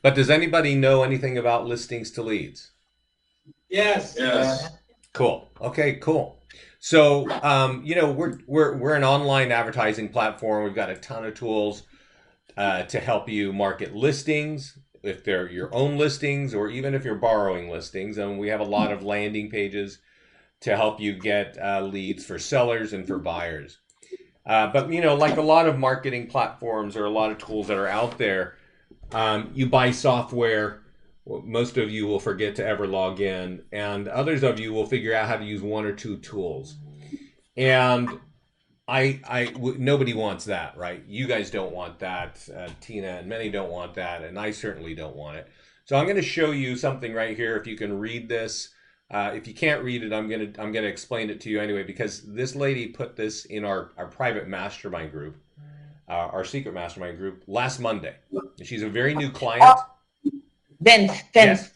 But does anybody know anything about listings to leads? Yes. Yes. Cool. Okay, cool. So, we're an online advertising platform. We've got a ton of tools to help you market listings, if they're your own listings or even if you're borrowing listings. And we have a lot of landing pages to help you get leads for sellers and for buyers. But like a lot of marketing platforms or a lot of tools that are out there, you buy software. Most of you will forget to ever log in, and others of you will figure out how to use one or two tools. And nobody wants that, right? You guys don't want that. Tina and many don't want that, and I certainly don't want it. So I'm going to show you something right here. If you can read this, if you can't read it, I'm gonna explain it to you anyway, because this lady put this in our private mastermind group, our secret mastermind group, last Monday. She's a very new client. Vince, Yes.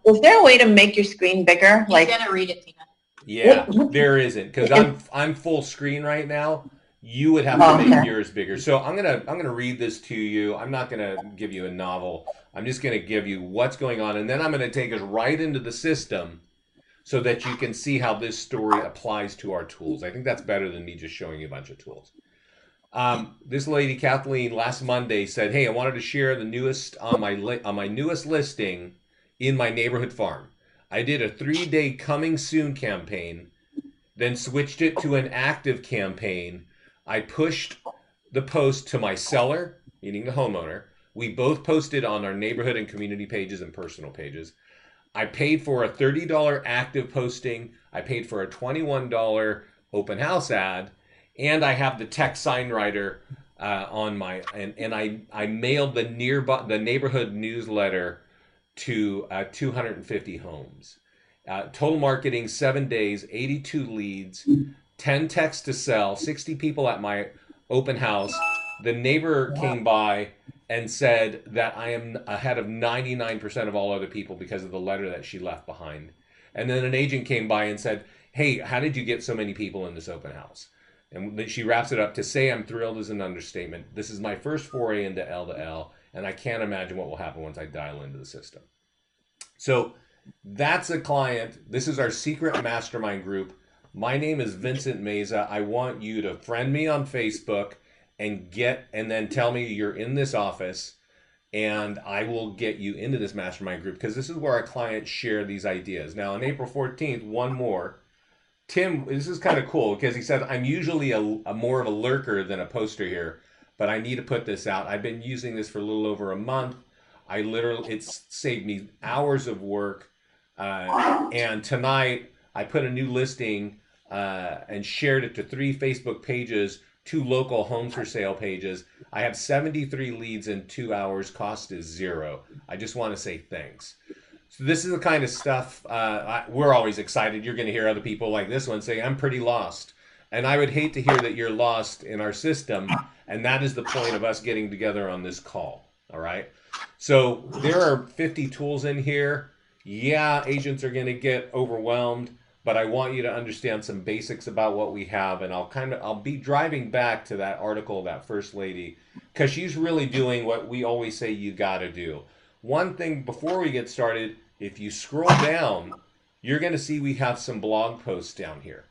is there a way to make your screen bigger? He's gonna read it, Tina. Yeah, there isn't, because I'm full screen right now. You would have to make yours bigger. So I'm gonna read this to you. I'm not gonna give you a novel. I'm just gonna give you what's going on, and then I'm gonna take us right into the system so that you can see how this story applies to our tools. I think that's better than me just showing you a bunch of tools. This lady Kathleen last Monday said, "Hey, I wanted to share the newest on my newest listing in my neighborhood farm. I did a 3-day coming soon campaign, then switched it to an active campaign. I pushed the post to my seller, meaning the homeowner. We both posted on our neighborhood and community pages and personal pages. I paid for a $30 active posting. I paid for a $21 open house ad, and I have the text sign writer on my and I mailed the neighborhood newsletter to 250 homes. Total marketing 7 days, 82 leads, 10 texts to sell, 60 people at my open house. The neighbor came by and said that I am ahead of 99% of all other people because of the letter that she left behind. And then an agent came by and said, "Hey, how did you get so many people in this open house?" And she wraps it up: "To say I'm thrilled is an understatement. This is my first foray into L to L, and I can't imagine what will happen once I dial into the system." So that's a client. This is our secret mastermind group. My name is Vincent Meza. I want you to friend me on Facebook and then tell me you're in this office, and I will get you into this mastermind group, because this is where our clients share these ideas. Now, on April 14th, one more. Tim, this is kind of cool, because he said, "I'm usually a more of a lurker than a poster here, but I need to put this out. I've been using this for a little over a month. It's saved me hours of work. And tonight I put a new listing and shared it to 3 Facebook pages, 2 local homes for sale pages. I have 73 leads in 2 hours. Cost is 0. I just want to say thanks." So this is the kind of stuff we're always excited. You're going to hear other people like this one say, "I'm pretty lost." And I would hate to hear that you're lost in our system. And that is the point of us getting together on this call. All right. So there are 50 tools in here. Yeah, agents are going to get overwhelmed, but I want you to understand some basics about what we have. And I'll be driving back to that article of that first lady, because she's really doing what we always say you got to do. One thing before we get started, if you scroll down, you're going to see we have some blog posts down here.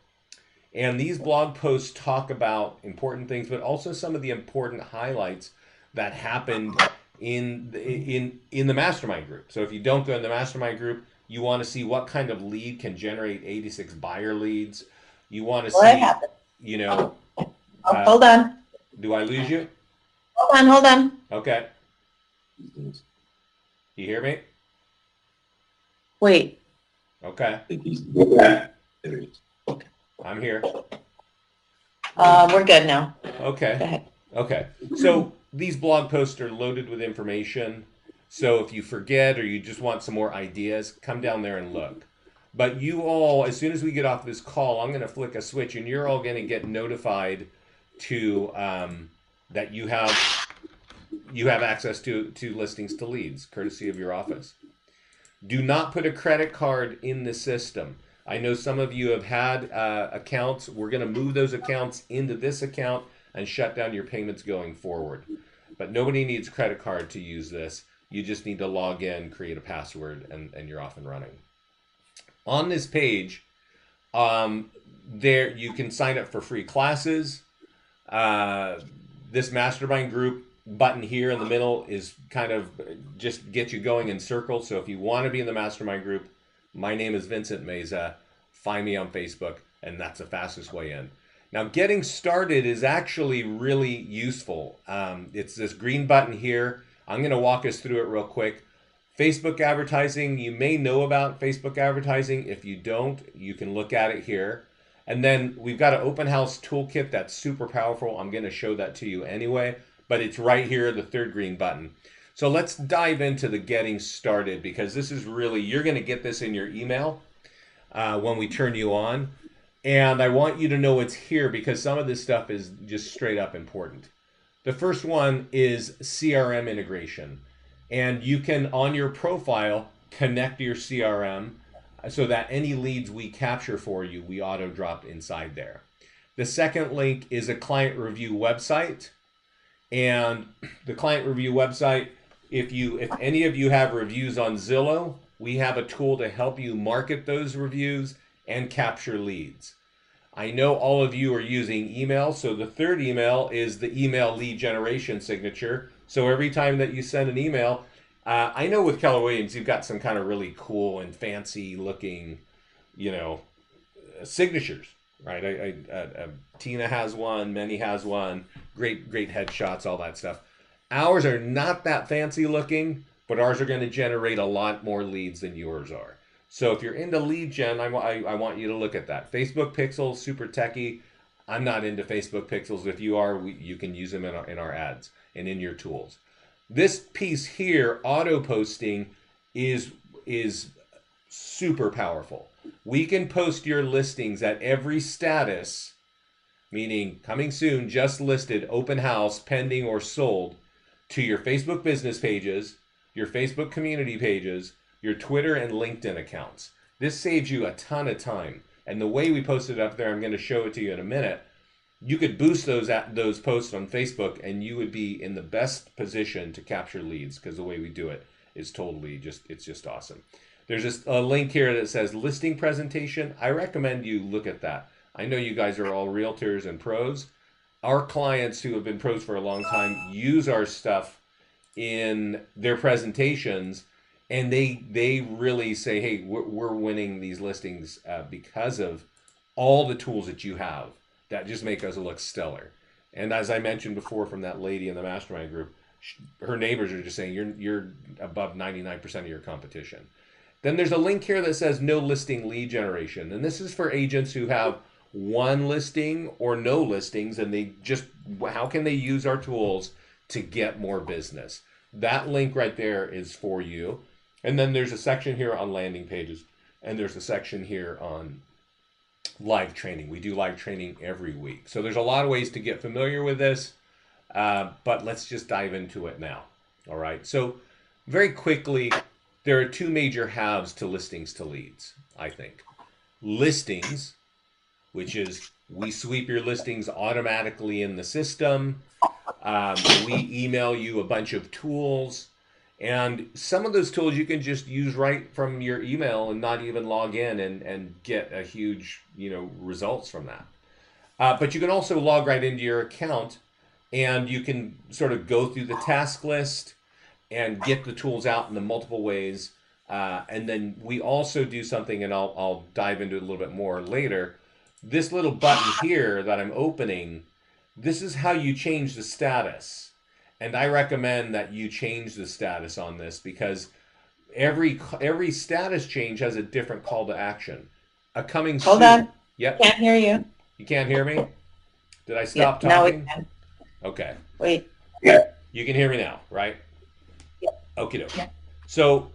And these blog posts talk about important things, but also some of the important highlights that happened in the mastermind group. So if you don't go in the mastermind group, you want to see what kind of lead can generate 86 buyer leads. You want to see, hold on. Do I lose you? Hold on. Okay. You hear me? Wait. Okay. I'm here. We're good now. Okay. Go ahead. Okay. So these blog posts are loaded with information. So if you forget or you just want some more ideas, come down there and look. But you all, as soon as we get off this call, I'm going to flick a switch, and you're all going to get notified to that you have access to listings to leads, courtesy of your office. Do not put a credit card in the system. I know some of you have had accounts. We're going to move those accounts into this account and shut down your payments going forward. But nobody needs a credit card to use this. You just need to log in, create a password, and you're off and running. On this page, there you can sign up for free classes. This mastermind group button here in the middle is kind of just get you going in circles. So if you want to be in the mastermind group, my name is Vincent Meza. Find me on Facebook, and that's the fastest way in. Now, getting started is actually really useful. It's this green button here. I'm going to walk us through it real quick. Facebook advertising, you may know about Facebook advertising. If you don't, you can look at it here. And then we've got an open house toolkit that's super powerful. I'm going to show that to you anyway, but it's right here, the third green button. So let's dive into the getting started, because this is really, you're going to get this in your email when we turn you on. And I want you to know it's here because some of this stuff is just straight up important. The first one is CRM integration. And you can, on your profile, connect your CRM so that any leads we capture for you, we auto drop inside there. The second link is a client review website. And the client review website, if any of you have reviews on Zillow, we have a tool to help you market those reviews and capture leads. I know all of you are using email, so the third email is the email lead generation signature. So every time that you send an email, I know with Keller Williams, you've got some kind of really cool and fancy looking, signatures, right? Tina has one, Manny has one, great headshots, all that stuff. Ours are not that fancy looking, but ours are going to generate a lot more leads than yours are. So if you're into lead gen, I want you to look at that. Facebook pixels, super techy. I'm not into Facebook pixels. If you are, you can use them in our ads and in your tools. This piece here, auto posting, is super powerful. We can post your listings at every status, meaning coming soon, just listed, open house, pending, or sold, to your Facebook business pages, your Facebook community pages, your Twitter and LinkedIn accounts. This saves you a ton of time. And the way we post it up there, I'm going to show it to you in a minute. You could boost those posts on Facebook, and you would be in the best position to capture leads, because the way we do it is totally it's just awesome. There's just a link here that says listing presentation. I recommend you look at that. I know you guys are all realtors and pros. Our clients who have been pros for a long time use our stuff in their presentations, and they really say, hey, we're winning these listings because of all the tools that you have that just make us look stellar. And as I mentioned before from that lady in the mastermind group, her neighbors are just saying you're above 99% of your competition. Then there's a link here that says no listing lead generation. And this is for agents who have one listing or no listings, and how can they use our tools to get more business? That link right there is for you. And then there's a section here on landing pages, and there's a section here on live training. We do live training every week. So there's a lot of ways to get familiar with this, but let's just dive into it now. All right. So very quickly, there are two major halves to listings to leads, I think. Listings, which is we sweep your listings automatically in the system. We email you a bunch of tools. And some of those tools you can just use right from your email and not even log in and get a huge, results from that. But you can also log right into your account, and you can sort of go through the task list and get the tools out in the multiple ways. And then we also do something, and I'll dive into it a little bit more later. This little button here that I'm opening, this is how you change the status. And I recommend that you change the status on this, because every status change has a different call to action. Hold soon. On. Yep. Can't hear you. You can't hear me? Did I stop talking? Now we can. Okay. Wait. You can hear me now, right? Yeah. Okie doke. Yeah. So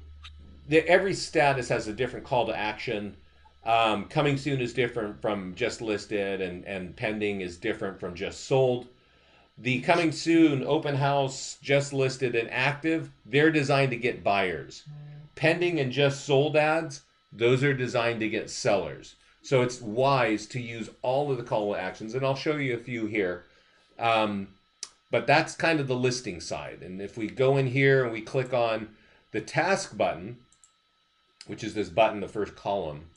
every status has a different call to action. Coming soon is different from just listed, and pending is different from just sold. The coming soon, open house, just listed, and active, they're designed to get buyers. Pending and just sold ads, those are designed to get sellers. So it's wise to use all of the call to actions, and I'll show you a few here. But that's kind of the listing side. And if we go in here and we click on the task button, which is this button, the first column,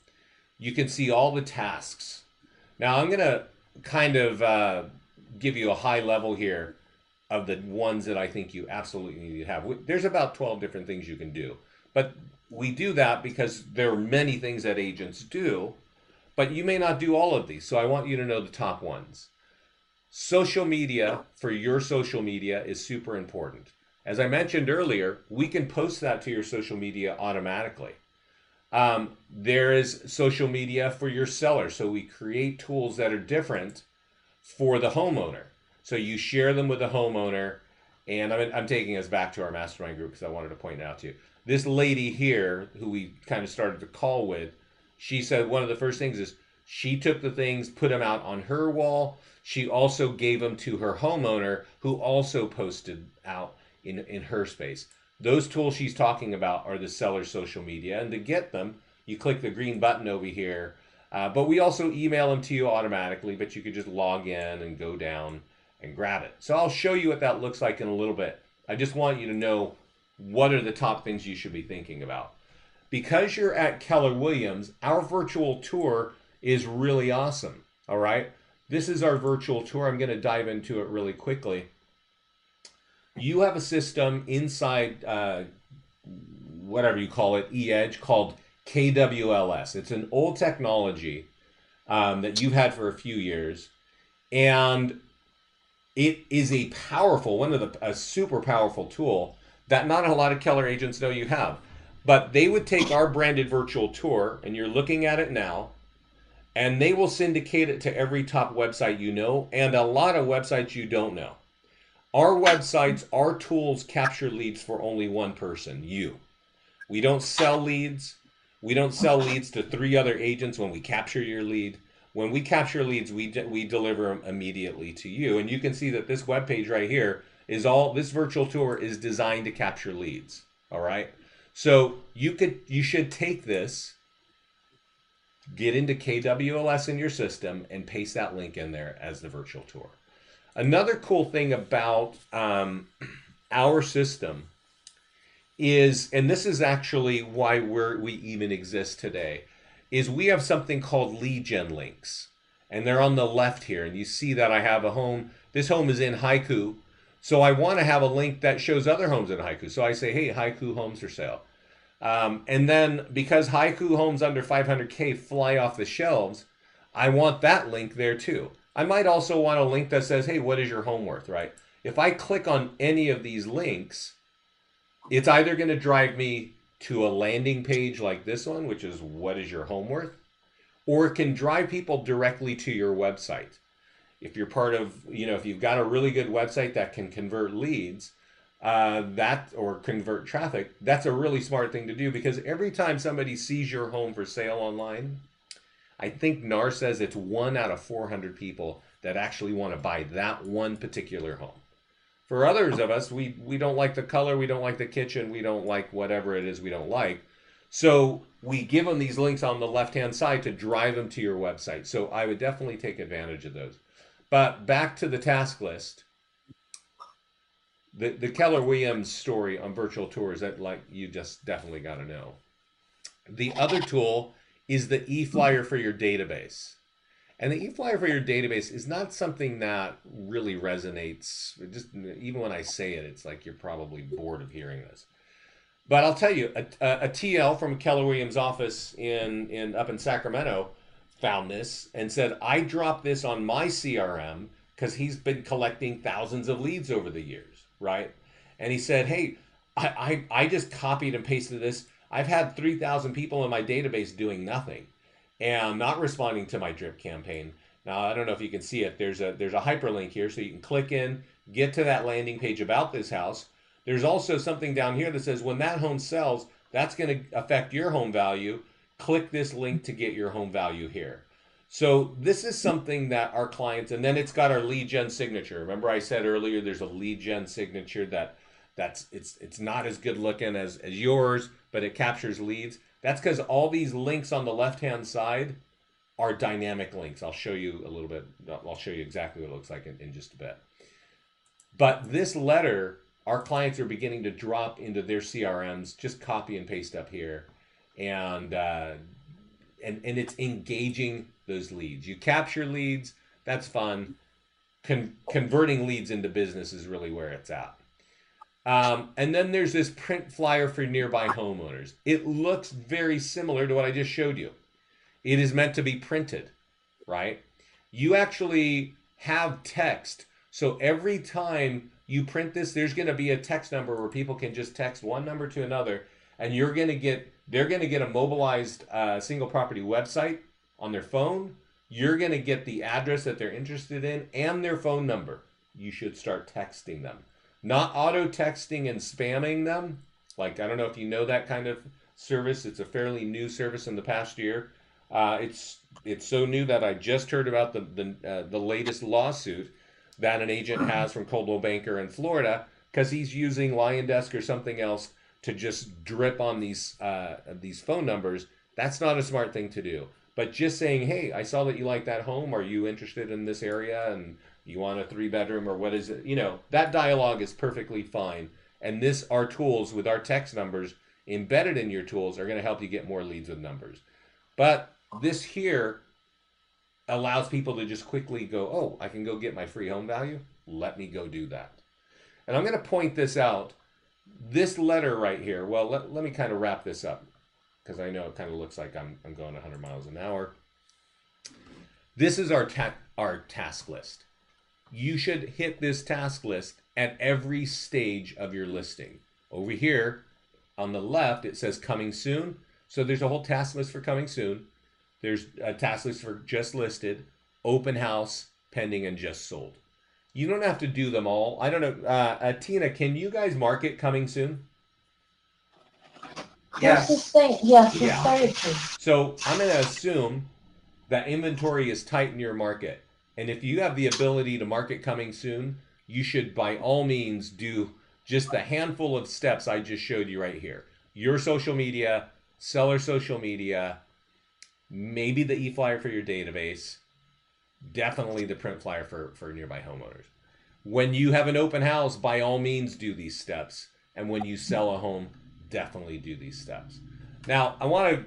you can see all the tasks. Now I'm going to kind of give you a high level here of the ones that I think you absolutely need to have. There's about 12 different things you can do. But we do that because there are many things that agents do, but you may not do all of these. So I want you to know the top ones. Social media for your social media is super important. As I mentioned earlier, we can post that to your social media automatically. There is social media for your seller. So we create tools that are different for the homeowner. So you share them with the homeowner. And I'm taking us back to our mastermind group because I wanted to point out to you. This lady here, who we kind of started the call with, she said one of the first things is she took the things, put them out on her wall. She also gave them to her homeowner, who also posted out in her space. Those tools she's talking about are the seller's social media. And to get them, you click the green button over here. But we also email them to you automatically, but you could just log in and go down and grab it. So I'll show you what that looks like in a little bit. I just want you to know what are the top things you should be thinking about. Because you're at Keller Williams, our virtual tour is really awesome. All right. This is our virtual tour. I'm going to dive into it really quickly. You have a system inside whatever you call it, eEdge, called KWLS. It's an old technology that you've had for a few years. And it is a powerful, a super powerful tool that not a lot of Keller agents know you have. But they would take our branded virtual tour, and you're looking at it now, and they will syndicate it to every top website you know, and a lot of websites you don't know. Our websites, our tools capture leads for only one person, you. We don't sell leads. We don't sell leads to 3 other agents when we capture your lead. When we capture leads, we deliver them immediately to you. And you can see that this webpage right here this virtual tour is designed to capture leads. All right. So you should take this, get into KWLS in your system, and paste that link in there as the virtual tour. Another cool thing about our system is, and this is actually why we even exist today, is we have something called lead gen links. And they're on the left here. And you see that I have a home. This home is in Haiku. So I want to have a link that shows other homes in Haiku. So I say, hey, Haiku homes for sale. And then because Haiku homes under 500K fly off the shelves, I want that link there too. I might also want a link that says, hey, what is your home worth, right? If I click on any of these links, it's either going to drive me to a landing page like this one, which is what is your home worth, or it can drive people directly to your website. If you're part of, if you've got a really good website that can convert leads, or convert traffic, that's a really smart thing to do, because every time somebody sees your home for sale online, I think NAR says it's 1 out of 400 people that actually want to buy that one particular home. For others of us, we don't like the color, we don't like the kitchen, we don't like whatever it is we don't like. So we give them these links on the left-hand side to drive them to your website. So I would definitely take advantage of those. But back to the task list. The Keller Williams story on virtual tours, that you just definitely got to know. The other tool is the e-flyer for your database. And the e-flyer for your database is not something that really resonates. Even when I say it, it's like you're probably bored of hearing this. But I'll tell you, a TL from Keller Williams' office up in Sacramento found this and said, I dropped this on my CRM because he's been collecting thousands of leads over the years, right? And he said, hey, I just copied and pasted this. I've had 3,000 people in my database doing nothing and not responding to my drip campaign. Now, I don't know if you can see it. There's a hyperlink here, so you can click in, get to that landing page about this house. There's also something down here that says when that home sells, that's going to affect your home value. Click this link to get your home value here. So this is something that our clients, and then it's got our lead gen signature. Remember I said earlier there's a lead gen signature it's not as good looking as yours, but it captures leads. That's because all these links on the left-hand side are dynamic links. I'll show you a little bit. I'll show you exactly what it looks like in just a bit. But this letter, our clients are beginning to drop into their CRMs, just copy and paste up here. And and it's engaging those leads. You capture leads, that's fun. Converting leads into business is really where it's at. And then there's this print flyer for nearby homeowners. It looks very similar to what I just showed you. It is meant to be printed, right? You actually have text. So every time you print this, there's going to be a text number where people can just text one number to another, and they're going to get a mobilized single property website on their phone. You're going to get the address that they're interested in and their phone number. You should start texting them. Not auto texting and spamming them. Like, I don't know if you know that kind of service. It's a fairly new service in the past year. It's so new that I just heard about the latest lawsuit that an agent has from Coldwell Banker in Florida because he's using LionDesk or something else to just drip on these phone numbers. That's not a smart thing to do. But just saying, hey, I saw that you like that home. Are you interested in this area? And you want a 3-bedroom or what is it? You know, that dialogue is perfectly fine. And our tools with our text numbers embedded in your tools are going to help you get more leads with numbers. But this here allows people to just quickly go, oh, I can go get my free home value. Let me go do that. And I'm going to point this out. This letter right here, well, let me kind of wrap this up because I know it kind of looks like I'm going 100 miles an hour. This is our task list. You should hit this task list at every stage of your listing. Over here on the left, it says coming soon. So there's a whole task list for coming soon. There's a task list for just listed, open house, pending, and just sold. You don't have to do them all. I don't know. Tina, can you guys market coming soon? Yes. What's the thing? Yes, Yeah. started to. So I'm going to assume that inventory is tight in your market. And if you have the ability to market coming soon, you should by all means do just the handful of steps I just showed you right here. Your social media, seller social media, maybe the e-flyer for your database, definitely the print flyer for nearby homeowners. When you have an open house, by all means do these steps. And when you sell a home, definitely do these steps. Now, I want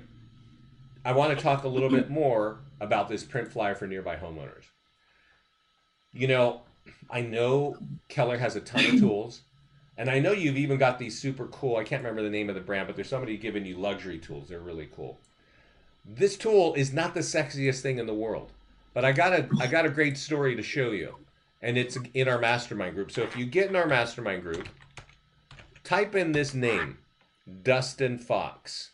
to talk a little bit more about this print flyer for nearby homeowners. You know, I know Keller has a ton of tools, and I know you've even got these super cool, I can't remember the name of the brand, but there's somebody giving you luxury tools. They're really cool. This tool is not the sexiest thing in the world, but I got a great story to show you, and it's in our mastermind group. So if you get in our mastermind group, type in this name, Dustin Fox.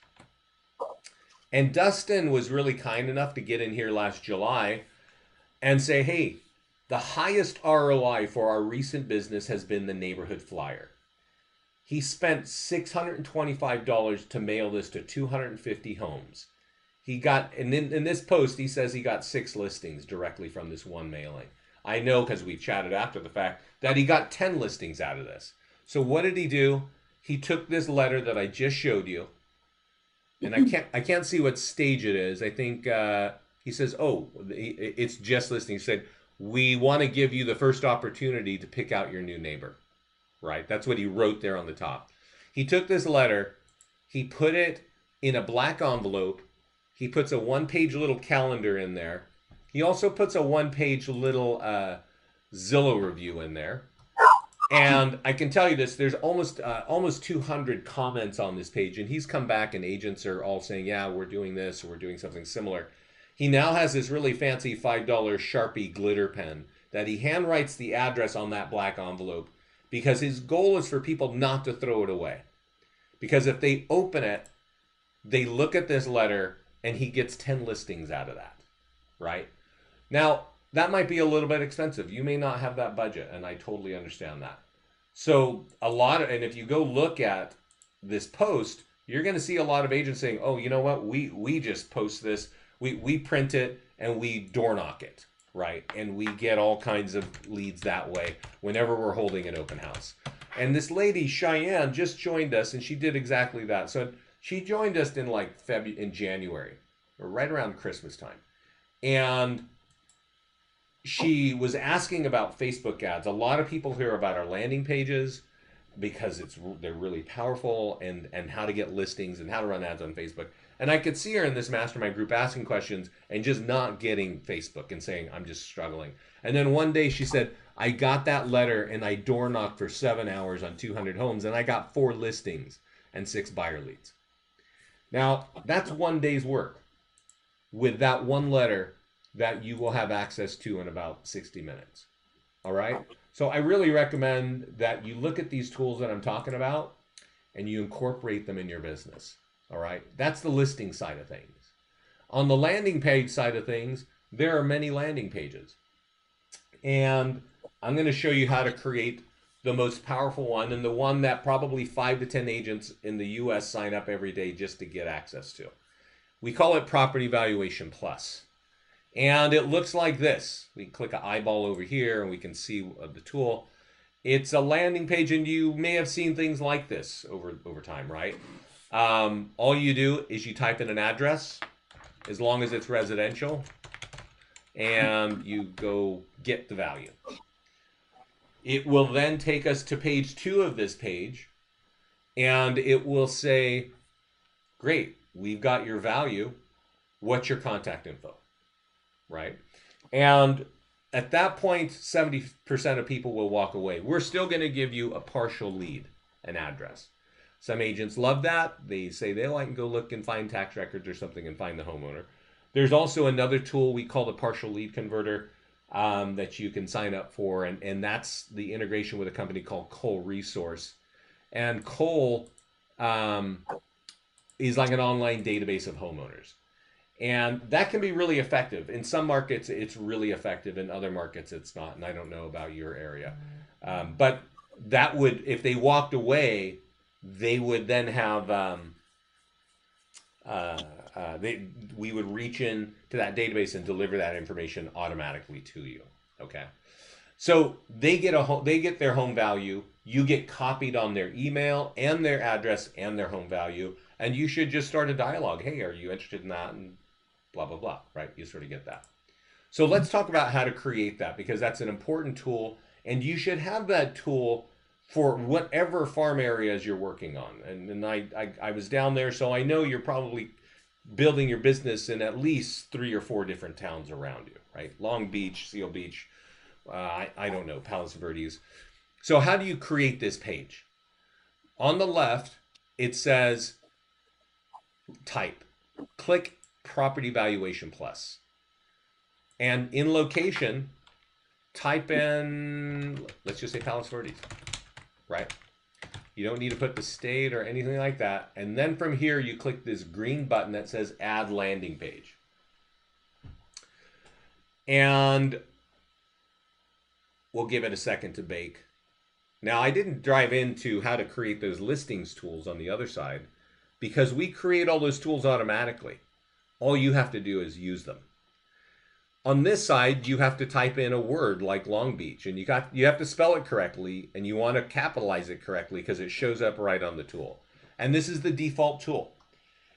And Dustin was really kind enough to get in here last July and say, hey, the highest ROI for our recent business has been the neighborhood flyer. He spent $625 to mail this to 250 homes. He got, and in this post, he says he got 6 listings directly from this one mailing. I know because we chatted after the fact that he got 10 listings out of this. So what did he do? He took this letter that I just showed you, and I can't see what stage it is. I think he says, oh, it's just listing. He said, we want to give you the first opportunity to pick out your new neighbor, right? That's what he wrote there on the top. He took this letter, he put it in a black envelope. He puts a 1-page little calendar in there. He also puts a 1-page little Zillow review in there. And I can tell you this, there's almost 200 comments on this page, and he's come back and agents are all saying, yeah, we're doing this, or we're doing something similar. He now has this really fancy $5 Sharpie glitter pen that he handwrites the address on that black envelope because his goal is for people not to throw it away. Because if they open it, they look at this letter and he gets 10 listings out of that, right? Now, that might be a little bit expensive. You may not have that budget, and I totally understand that. So and if you go look at this post, you're going to see a lot of agents saying, oh, you know what? We just post this. We print it and we door knock it, right? And we get all kinds of leads that way whenever we're holding an open house. And this lady, Cheyenne, just joined us, and she did exactly that. So she joined us in in January, or right around Christmas time. And she was asking about Facebook ads. A lot of people hear about our landing pages because they're really powerful, and how to get listings and how to run ads on Facebook. And I could see her in this mastermind group asking questions and just not getting Facebook and saying, I'm just struggling. And then one day she said, I got that letter and I door knocked for 7 hours on 200 homes and I got 4 listings and 6 buyer leads. Now, that's one day's work with that one letter that you will have access to in about 60 minutes. All right? So I really recommend that you look at these tools that I'm talking about and you incorporate them in your business. All right? That's the listing side of things. On the landing page side of things, there are many landing pages. And I'm going to show you how to create the most powerful one, and the one that probably 5 to 10 agents in the US sign up every day just to get access to. We call it Property Valuation Plus. And it looks like this. We click an eyeball over here and we can see the tool. It's a landing page, and you may have seen things like this over time, right? All you do is you type in an address, as long as it's residential, and you go get the value. It will then take us to page 2 of this page, and it will say, great, we've got your value. What's your contact info? Right? And at that point, 70% of people will walk away. We're still going to give you a partial lead, an address. Some agents love that. They say, I can go look and find tax records or something and find the homeowner. There's also another tool we call the partial lead converter that you can sign up for, and that's the integration with a company called Cole Resource. And Cole is like an online database of homeowners. And that can be really effective. In some markets, it's really effective. In other markets, it's not. And I don't know about your area. But that would, if they walked away, they would then have, we would reach in to that database and deliver that information automatically to you. Okay. So they get their home value. You get copied on their email and their address and their home value. And you should just start a dialogue. Hey, are you interested in that? And blah, blah, blah, right? You sort of get that. So let's talk about how to create that, because that's an important tool, and you should have that tool for whatever farm areas you're working on. And I was down there, so I know you're probably building your business in at least 3 or 4 different towns around you, right? Long Beach, Seal Beach, I don't know, Palos Verdes. So how do you create this page? On the left, it says type. Click Property Valuation Plus. And in location, type in, let's just say Palos Verdes, right? You don't need to put the state or anything like that. And then from here, you click this green button that says Add Landing Page. And we'll give it a second to bake. Now, I didn't dive into how to create those listings tools on the other side, because we create all those tools automatically. All you have to do is use them. On this side, you have to type in a word like Long Beach, and you have to spell it correctly, and you want to capitalize it correctly because it shows up right on the tool. And this is the default tool.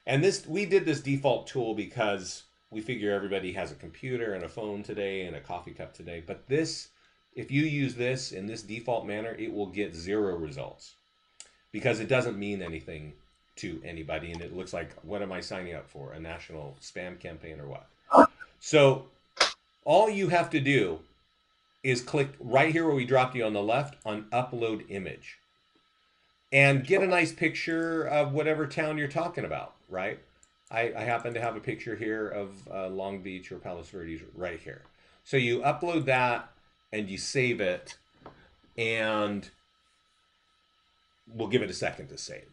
And we did this default tool because we figure everybody has a computer and a phone today and a coffee cup today. But this, if you use this in this default manner, it will get 0 results because it doesn't mean anything to anybody, and it looks like, what am I signing up for? A national spam campaign or what? So all you have to do is click right here where we dropped you on the left on Upload Image and get a nice picture of whatever town you're talking about, right? I happen to have a picture here of Long Beach or Palos Verdes right here. So you upload that and you save it, and we'll give it a second to save.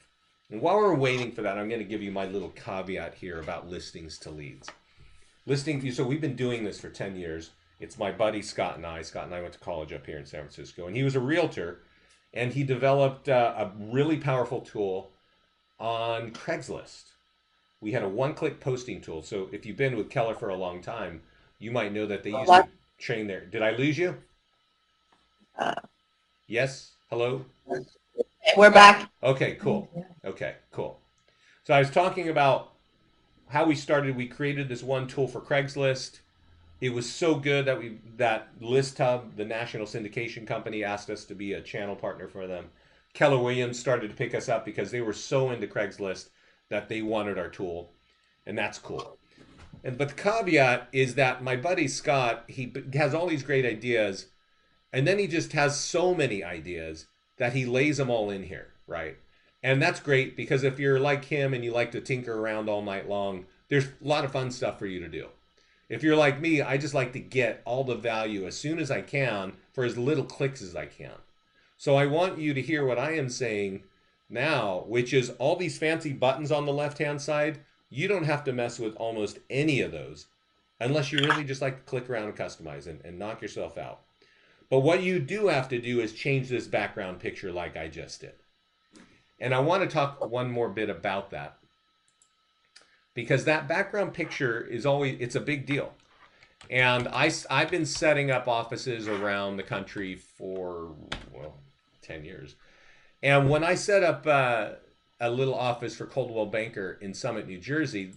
And while we're waiting for that, I'm going to give you my little caveat here about listings to leads. So we've been doing this for 10 years. It's my buddy Scott and I. Scott and I went to college up here in San Francisco, and he was a realtor, and he developed a really powerful tool on Craigslist. We had a one-click posting tool. So if you've been with Keller for a long time, you might know that they used to train there. Did I lose you? Yes? Hello? We're back. Okay, cool. Okay, cool. So I was talking about how we started. We created this one tool for Craigslist. It was so good that that List Hub, the national syndication company, asked us to be a channel partner for them. Keller Williams started to pick us up because they were so into Craigslist that they wanted our tool, and that's cool. And but the caveat is that my buddy Scott, he has all these great ideas, and then he just has so many ideas that he lays them all in here, right? And that's great because if you're like him and you like to tinker around all night long, there's a lot of fun stuff for you to do. If you're like me, I just like to get all the value as soon as I can for as little clicks as I can. So I want you to hear what I am saying now, which is all these fancy buttons on the left-hand side, you don't have to mess with almost any of those unless you really just like to click around and customize and knock yourself out. But what you do have to do is change this background picture like I just did. And I want to talk one more bit about that because that background picture is always, it's a big deal. And I've been setting up offices around the country for, well, 10 years. And when I set up a little office for Coldwell Banker in Summit, New Jersey,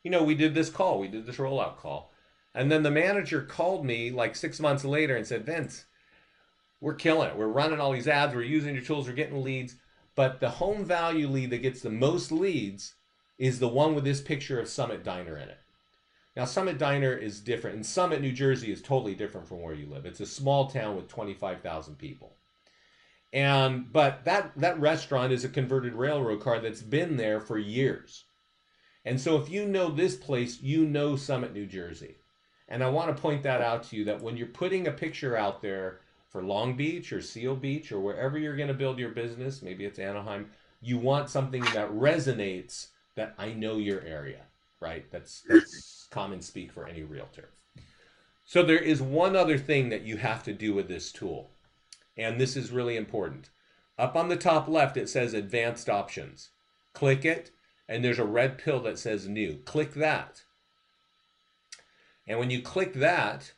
we did this call, we did this rollout call. And then the manager called me like 6 months later and said, Vince, we're killing it. We're running all these ads, we're using your tools, we're getting leads. But the home value lead that gets the most leads is the one with this picture of Summit Diner in it. Now, Summit Diner is different, and Summit, New Jersey is totally different from where you live. It's a small town with 25,000 people. But that restaurant is a converted railroad car that's been there for years. And so if you know this place, you know Summit, New Jersey. And I want to point that out to you that when you're putting a picture out there for Long Beach or Seal Beach or wherever you're going to build your business, maybe it's Anaheim, you want something that resonates that I know your area, right? That's common speak for any realtor. So there is one other thing that you have to do with this tool. And this is really important. Up on the top left, it says Advanced Options. Click it, and there's a red pill that says New. Click that. And when you click that,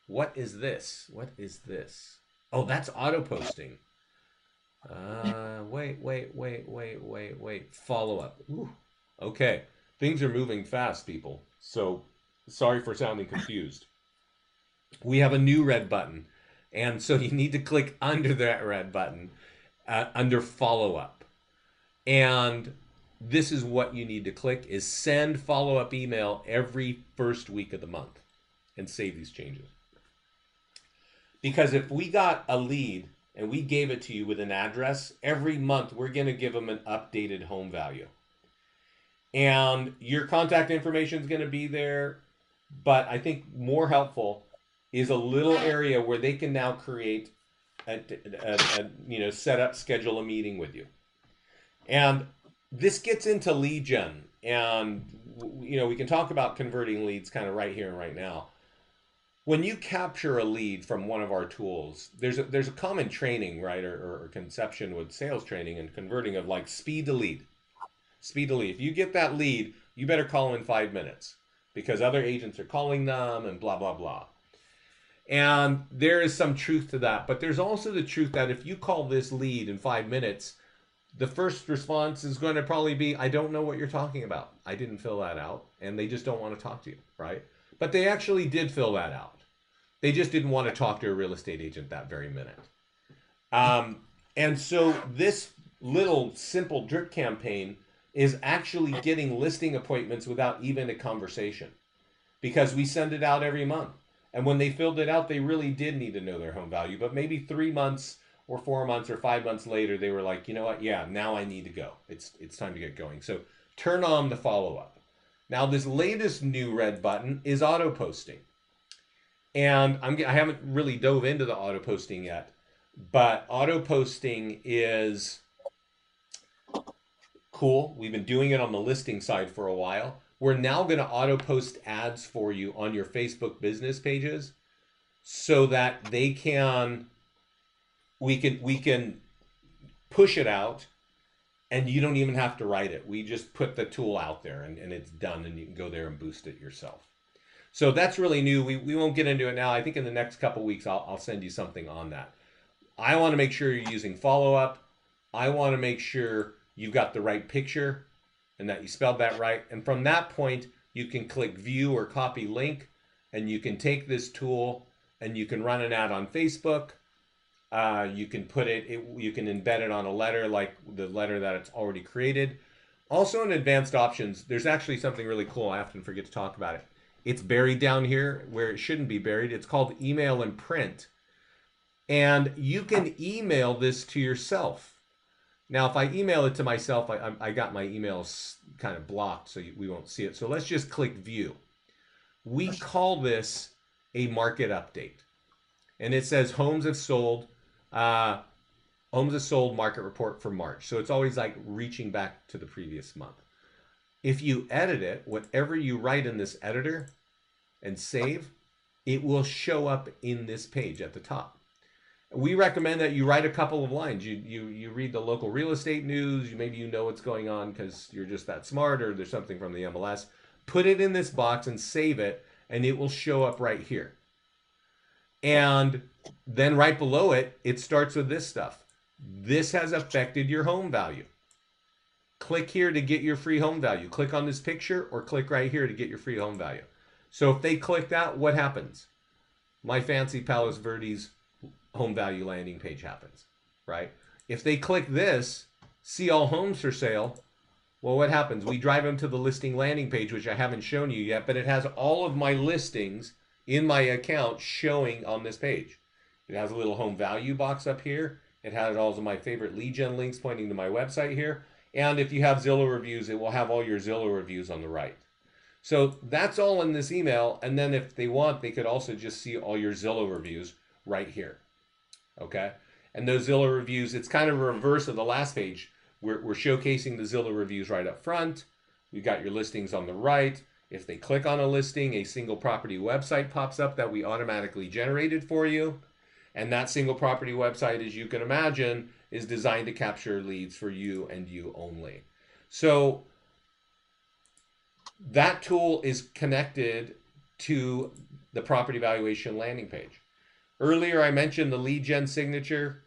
what is this? What is this? Oh, that's auto posting. Wait. Follow up. Ooh. Okay. Things are moving fast, people. So sorry for sounding confused. We have a new red button. And so you need to click under that red button, under follow up. And this is what you need to click is send follow up email every first week of the month and save these changes. Because if we got a lead and we gave it to you with an address, every month we're going to give them an updated home value. And your contact information is going to be there. But I think more helpful is a little area where they can now create set up, schedule a meeting with you. And this gets into lead gen. And, we can talk about converting leads kind of right here and right now. When you capture a lead from one of our tools, there's a common training, right, or conception with sales training and converting of like speed to lead. Speed to lead. If you get that lead, you better call in 5 minutes because other agents are calling them and blah, blah, blah. And there is some truth to that. But there's also the truth that if you call this lead in 5 minutes, the first response is going to probably be, I don't know what you're talking about. I didn't fill that out. And they just don't want to talk to you, right? But they actually did fill that out. They just didn't want to talk to a real estate agent that very minute. And so this little simple drip campaign is actually getting listing appointments without even a conversation because we send it out every month. And when they filled it out, they really did need to know their home value. But maybe 3 months or 4 months or 5 months later, they were like, you know what? Yeah, now I need to go. It's time to get going. So turn on the follow-up. Now, this latest new red button is auto posting. And I haven't really dove into the auto posting yet, but auto posting is cool. We've been doing it on the listing side for a while. We're now going to auto post ads for you on your Facebook business pages so that we can push it out and you don't even have to write it. We just put the tool out there and it's done and you can go there and boost it yourself. So that's really new. We won't get into it now. I think in the next couple weeks, I'll send you something on that. I want to make sure you're using follow-up. I want to make sure you've got the right picture and that you spelled that right. And from that point, you can click view or copy link and you can take this tool and you can run an ad on Facebook. You can put you can embed it on a letter like the letter that it's already created. Also in advanced options, there's actually something really cool. I often forget to talk about it. It's buried down here where it shouldn't be buried. It's called email and print. And you can email this to yourself. Now, if I email it to myself, I got my emails kind of blocked so we won't see it. So let's just click view. We call this a market update. And it says homes have sold market report for March. So it's always like reaching back to the previous month. If you edit it, whatever you write in this editor and save, it will show up in this page at the top. We recommend that you write a couple of lines. You read the local real estate news. Maybe you know what's going on because you're just that smart, or there's something from the MLS. Put it in this box and save it, and it will show up right here. And then right below it, it starts with this stuff. This has affected your home value. Click here to get your free home value. Click on this picture or click right here to get your free home value. So if they click that, what happens? My fancy Palos Verdes home value landing page happens, right? If they click this, see all homes for sale, well, what happens? We drive them to the listing landing page, which I haven't shown you yet, but it has all of my listings in my account showing on this page. It has a little home value box up here. It has all of my favorite lead gen links pointing to my website here. And if you have Zillow reviews, it will have all your Zillow reviews on the right. So that's all in this email. And then if they want, they could also just see all your Zillow reviews right here. Okay. And those Zillow reviews, it's kind of a reverse of the last page. We're showcasing the Zillow reviews right up front. We've got your listings on the right. If they click on a listing, a single property website pops up that we automatically generated for you. And that single property website, as you can imagine, is designed to capture leads for you and you only. So that tool is connected to the property valuation landing page. Earlier, I mentioned the lead gen signature.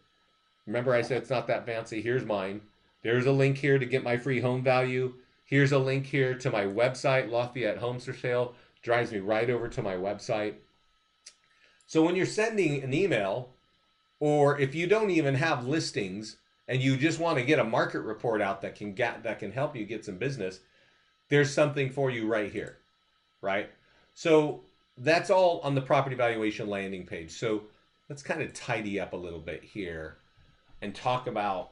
Remember I said it's not that fancy. Here's mine. There's a link here to get my free home value. Here's a link here to my website, Lafayette Homes for Sale. Drives me right over to my website. So when you're sending an email, or if you don't even have listings and you just want to get a market report out that can help you get some business, there's something for you right here, right? So that's all on the property valuation landing page. So let's kind of tidy up a little bit here and talk about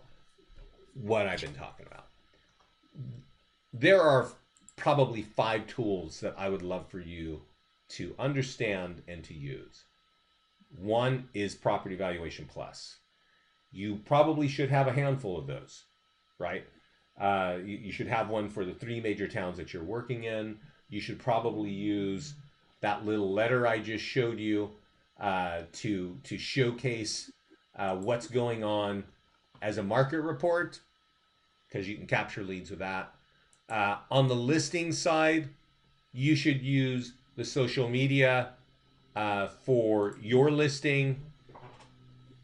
what I've been talking about. There are probably 5 tools that I would love for you to understand and to use. One is Property Valuation Plus. You probably should have a handful of those, right? You should have one for the 3 major towns that you're working in. You should probably use that little letter I just showed you to showcase what's going on as a market report, because you can capture leads with that. On the listing side, you should use the social media for your listing.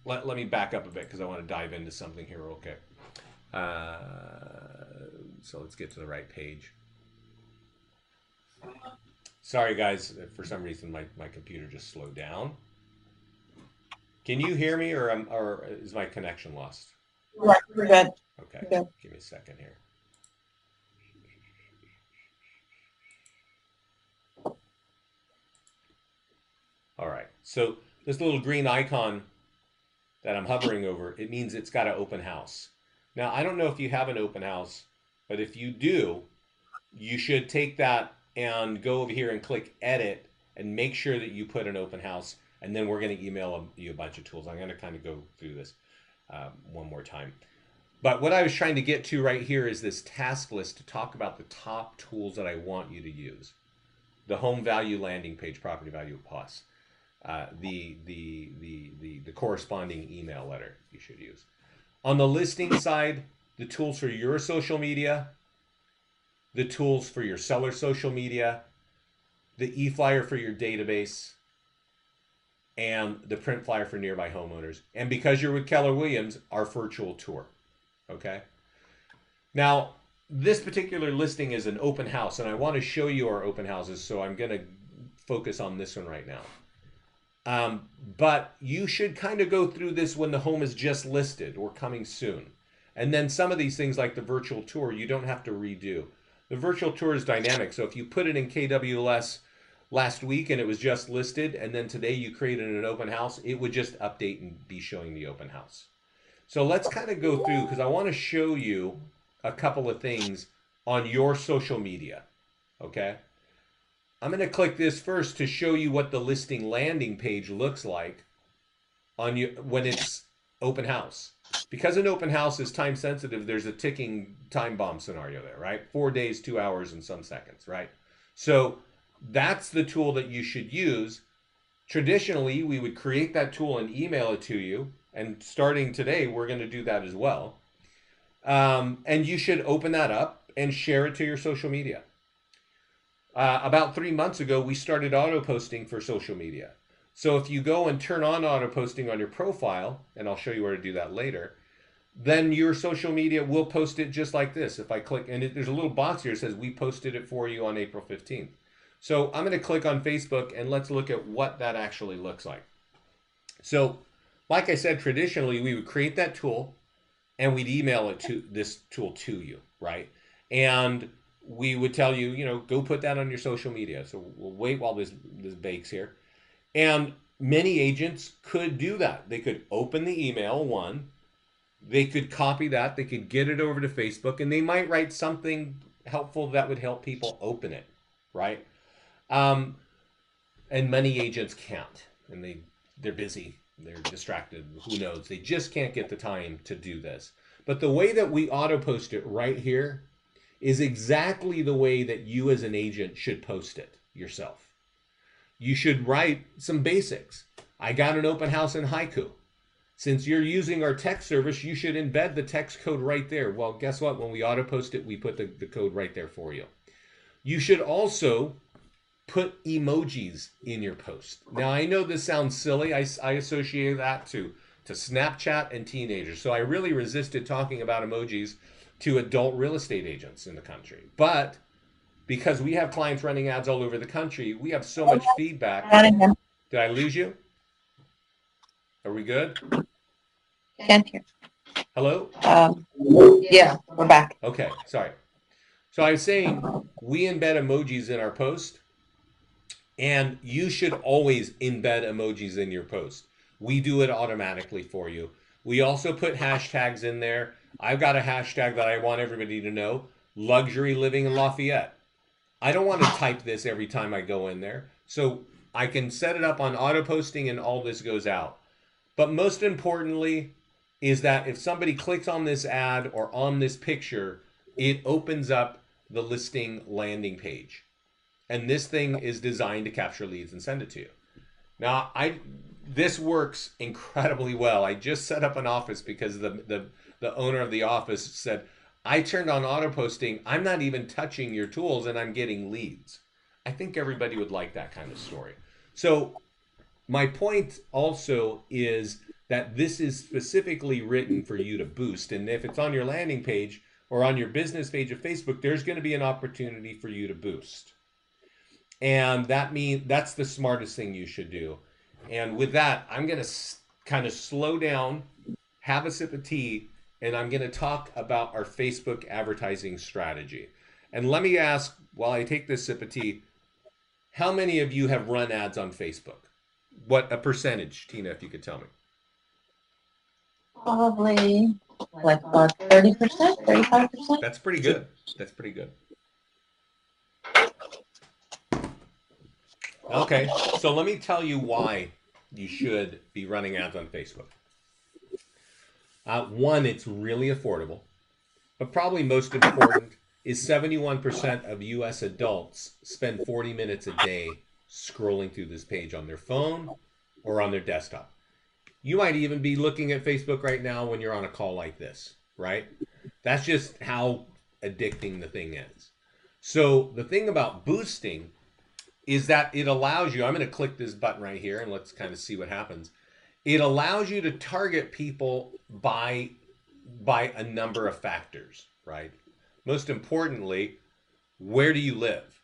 Let me back up a bit because I want to dive into something here real quick. So let's get to the right page. Sorry guys, for some reason my computer just slowed down. Can you hear me, or is my connection lost? Right, we're good. Okay, Good. Give me a second here. All right, so this little green icon that I'm hovering over, it means it's got an open house. Now, I don't know if you have an open house, but if you do, you should take that and go over here and click edit and make sure that you put an open house, and then we're going to email you a bunch of tools. I'm going to kind of go through this one more time. But what I was trying to get to right here is this task list to talk about the top tools that I want you to use. The home value landing page, Property Value Plus. The corresponding email letter you should use. On the listing side, the tools for your social media, the tools for your seller social media, the e-flyer for your database, and the print flyer for nearby homeowners. And because you're with Keller Williams, our virtual tour. Okay? Now, this particular listing is an open house, and I want to show you our open houses, so I'm going to focus on this one right now. But you should kind of go through this when the home is just listed or coming soon. And then some of these things like the virtual tour, you don't have to redo. The virtual tour is dynamic. So if you put it in KWLS last week and it was just listed, and then today you created an open house, it would just update and be showing the open house. So let's kind of go through, because I want to show you a couple of things on your social media. Okay. I'm going to click this first to show you what the listing landing page looks like on you when it's open house. Because an open house is time sensitive, there's a ticking time bomb scenario there, right? 4 days, 2 hours, and some seconds, right? So that's the tool that you should use. Traditionally, we would create that tool and email it to you. And starting today, we're going to do that as well. And you should open that up and share it to your social media. About 3 months ago, we started auto posting for social media. So if you go and turn on auto posting on your profile, and I'll show you where to do that later, then your social media will post it just like this. If I click, and there's a little box here that says we posted it for you on April 15th. So I'm going to click on Facebook and let's look at what that actually looks like. So like I said, traditionally, we would create that tool and we'd email it to this tool to you, right? And we would tell you, you know, go put that on your social media. So we'll wait while this bakes here. And many agents could do that. They could open the email, one. They could copy that. They could get it over to Facebook, and they might write something helpful that would help people open it, right? And many agents can't, and they're busy. They're distracted. Who knows? They just can't get the time to do this. But the way that we auto post it right here is exactly the way that you as an agent should post it yourself. You should write some basics. I got an open house in Haiku. Since you're using our text service, you should embed the text code right there. Well, guess what? When we auto post it, we put the code right there for you. You should also put emojis in your post. Now, I know this sounds silly. I associate that to Snapchat and teenagers. So I really resisted talking about emojis to adult real estate agents in the country. But because we have clients running ads all over the country, we have so much feedback. Did I lose you? Are we good? Can't hear. Hello? Yeah, we're back. Okay, sorry. So I was saying we embed emojis in our post, and you should always embed emojis in your post. We do it automatically for you. We also put hashtags in there. I've got a hashtag that I want everybody to know, luxury living in Lafayette. I don't want to type this every time I go in there. So I can set it up on auto posting and all this goes out. But most importantly is that if somebody clicks on this ad or on this picture, it opens up the listing landing page. And this thing is designed to capture leads and send it to you. Now, this works incredibly well. I just set up an office because the owner of the office said, I turned on auto posting. I'm not even touching your tools and I'm getting leads. I think everybody would like that kind of story. So my point also is that this is specifically written for you to boost. And if it's on your landing page or on your business page of Facebook, there's going to be an opportunity for you to boost. And that means that's the smartest thing you should do. And with that, I'm going to kind of slow down, have a sip of tea, and I'm going to talk about our Facebook advertising strategy. And let me ask, while I take this sip of tea, how many of you have run ads on Facebook? What a percentage, Tina, if you could tell me. Probably like about 30%, 35%. That's pretty good. That's pretty good. Okay, so let me tell you why you should be running ads on Facebook. One, it's really affordable, but probably most important is 71% of US adults spend 40 minutes a day scrolling through this page on their phone or on their desktop. You might even be looking at Facebook right now when you're on a call like this, right? That's just how addicting the thing is. So the thing about boosting is that it allows you, I'm going to click this button right here and let's kind of see what happens. It allows you to target people by a number of factors, right? Most importantly, where do you live?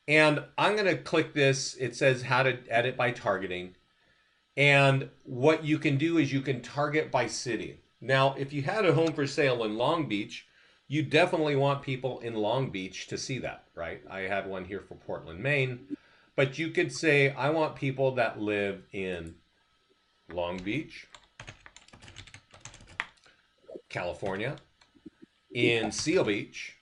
And I'm going to click this. It says how to edit by targeting. And what you can do is you can target by city. Now, if you had a home for sale in Long Beach, you definitely want people in Long Beach to see that, right? I had one here for Portland, Maine. But you could say, I want people that live in Long Beach, California, in Seal Beach,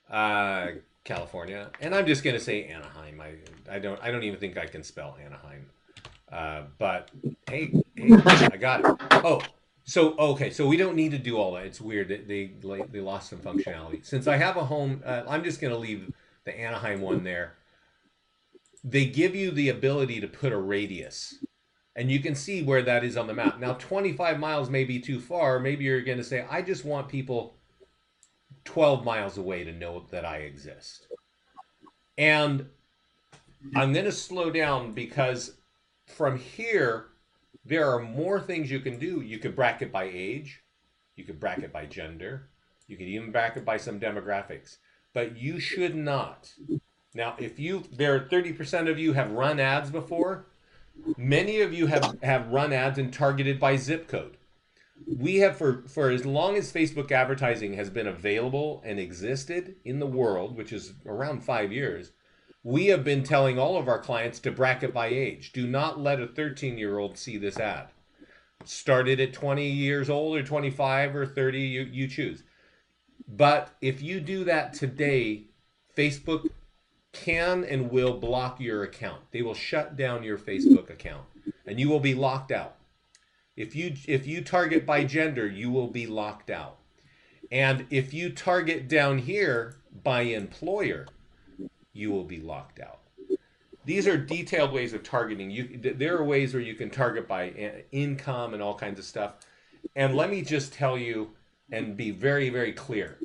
uh, California, and I'm just gonna say Anaheim. I don't even think I can spell Anaheim. But hey, I got it. Oh, so okay, so we don't need to do all that. It's weird that they lost some functionality. Since I have a home, I'm just gonna leave the Anaheim one there. They give you the ability to put a radius. And you can see where that is on the map. Now, 25 miles may be too far. Maybe you're going to say, I just want people 12 miles away to know that I exist. And I'm going to slow down because from here, there are more things you can do. You could bracket by age. You could bracket by gender. You could even bracket by some demographics. But you should not. Now, there are 30% of you have run ads before. Many of you have run ads and targeted by zip code. We have for as long as Facebook advertising has been available and existed in the world, which is around 5 years, we have been telling all of our clients to bracket by age. Do not let a 13-year-old see this ad. Start it at 20 years old or 25 or 30, you choose. But if you do that today, Facebook can and will block your account. They will shut down your Facebook account and you will be locked out. If you target by gender, you will be locked out. And if you target down here by employer, you will be locked out. These are detailed ways of targeting. There are ways where you can target by income and all kinds of stuff. And let me just tell you and be very, very clear.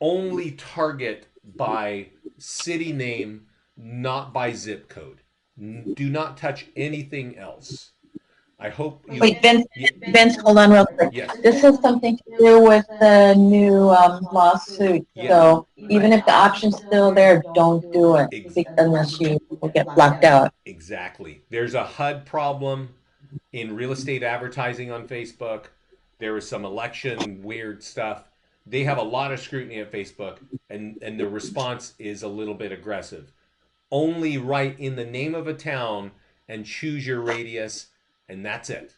Only target by city name, not by zip code. Do not touch anything else. I hope you... Wait, Vince, hold on real quick. Yes. This has something to do with the new lawsuit. Yeah. So even if the option's still there, don't do it unless you will get blocked out. Exactly. There's a HUD problem in real estate advertising on Facebook. There was some election weird stuff. They have a lot of scrutiny at Facebook, and the response is a little bit aggressive. Only write in the name of a town and choose your radius, and that's it.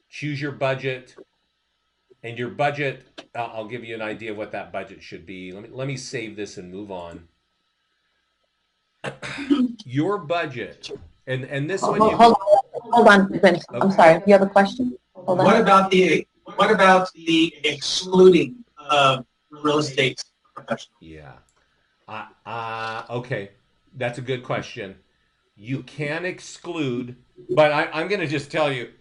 Choose your budget, and your budget, I'll give you an idea of what that budget should be. Let me save this and move on. Your budget, and this one you... Hold on, Vince. Okay. I'm sorry. You have a question? Hold on. What about the excluding real estate professionals? Yeah. Okay. That's a good question. You can exclude, but I'm going to just tell you,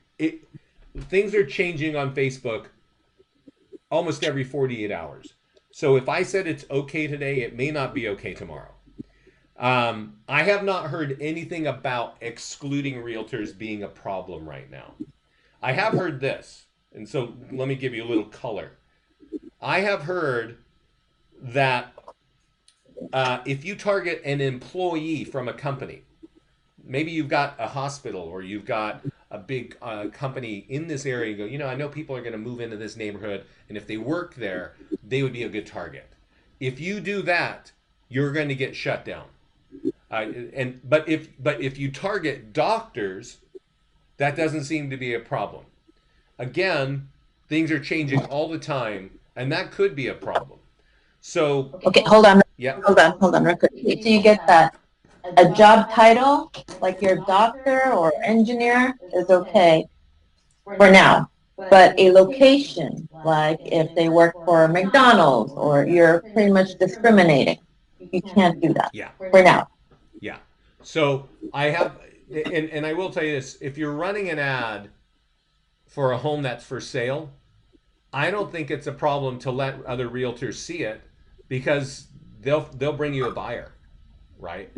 things are changing on Facebook almost every 48 hours. So if I said it's okay today, it may not be okay tomorrow. I have not heard anything about excluding realtors being a problem right now. I have heard this, and so let me give you a little color. I have heard that if you target an employee from a company, maybe you've got a hospital or you've got a big company in this area, you go, I know people are going to move into this neighborhood, and if they work there, they would be a good target. If you do that, you're going to get shut down. But if you target doctors, that doesn't seem to be a problem. Again, things are changing all the time, and that could be a problem. So okay, hold on. Yeah. Hold on, real quick. So you get that a job title, like your doctor or engineer, is okay for now. But a location, like if they work for McDonald's, or you're pretty much discriminating, you can't do that. Yeah. For now. Yeah. So I have, and I will tell you this: if you're running an ad for a home that's for sale, I don't think it's a problem to let other realtors see it, because they'll bring you a buyer, right?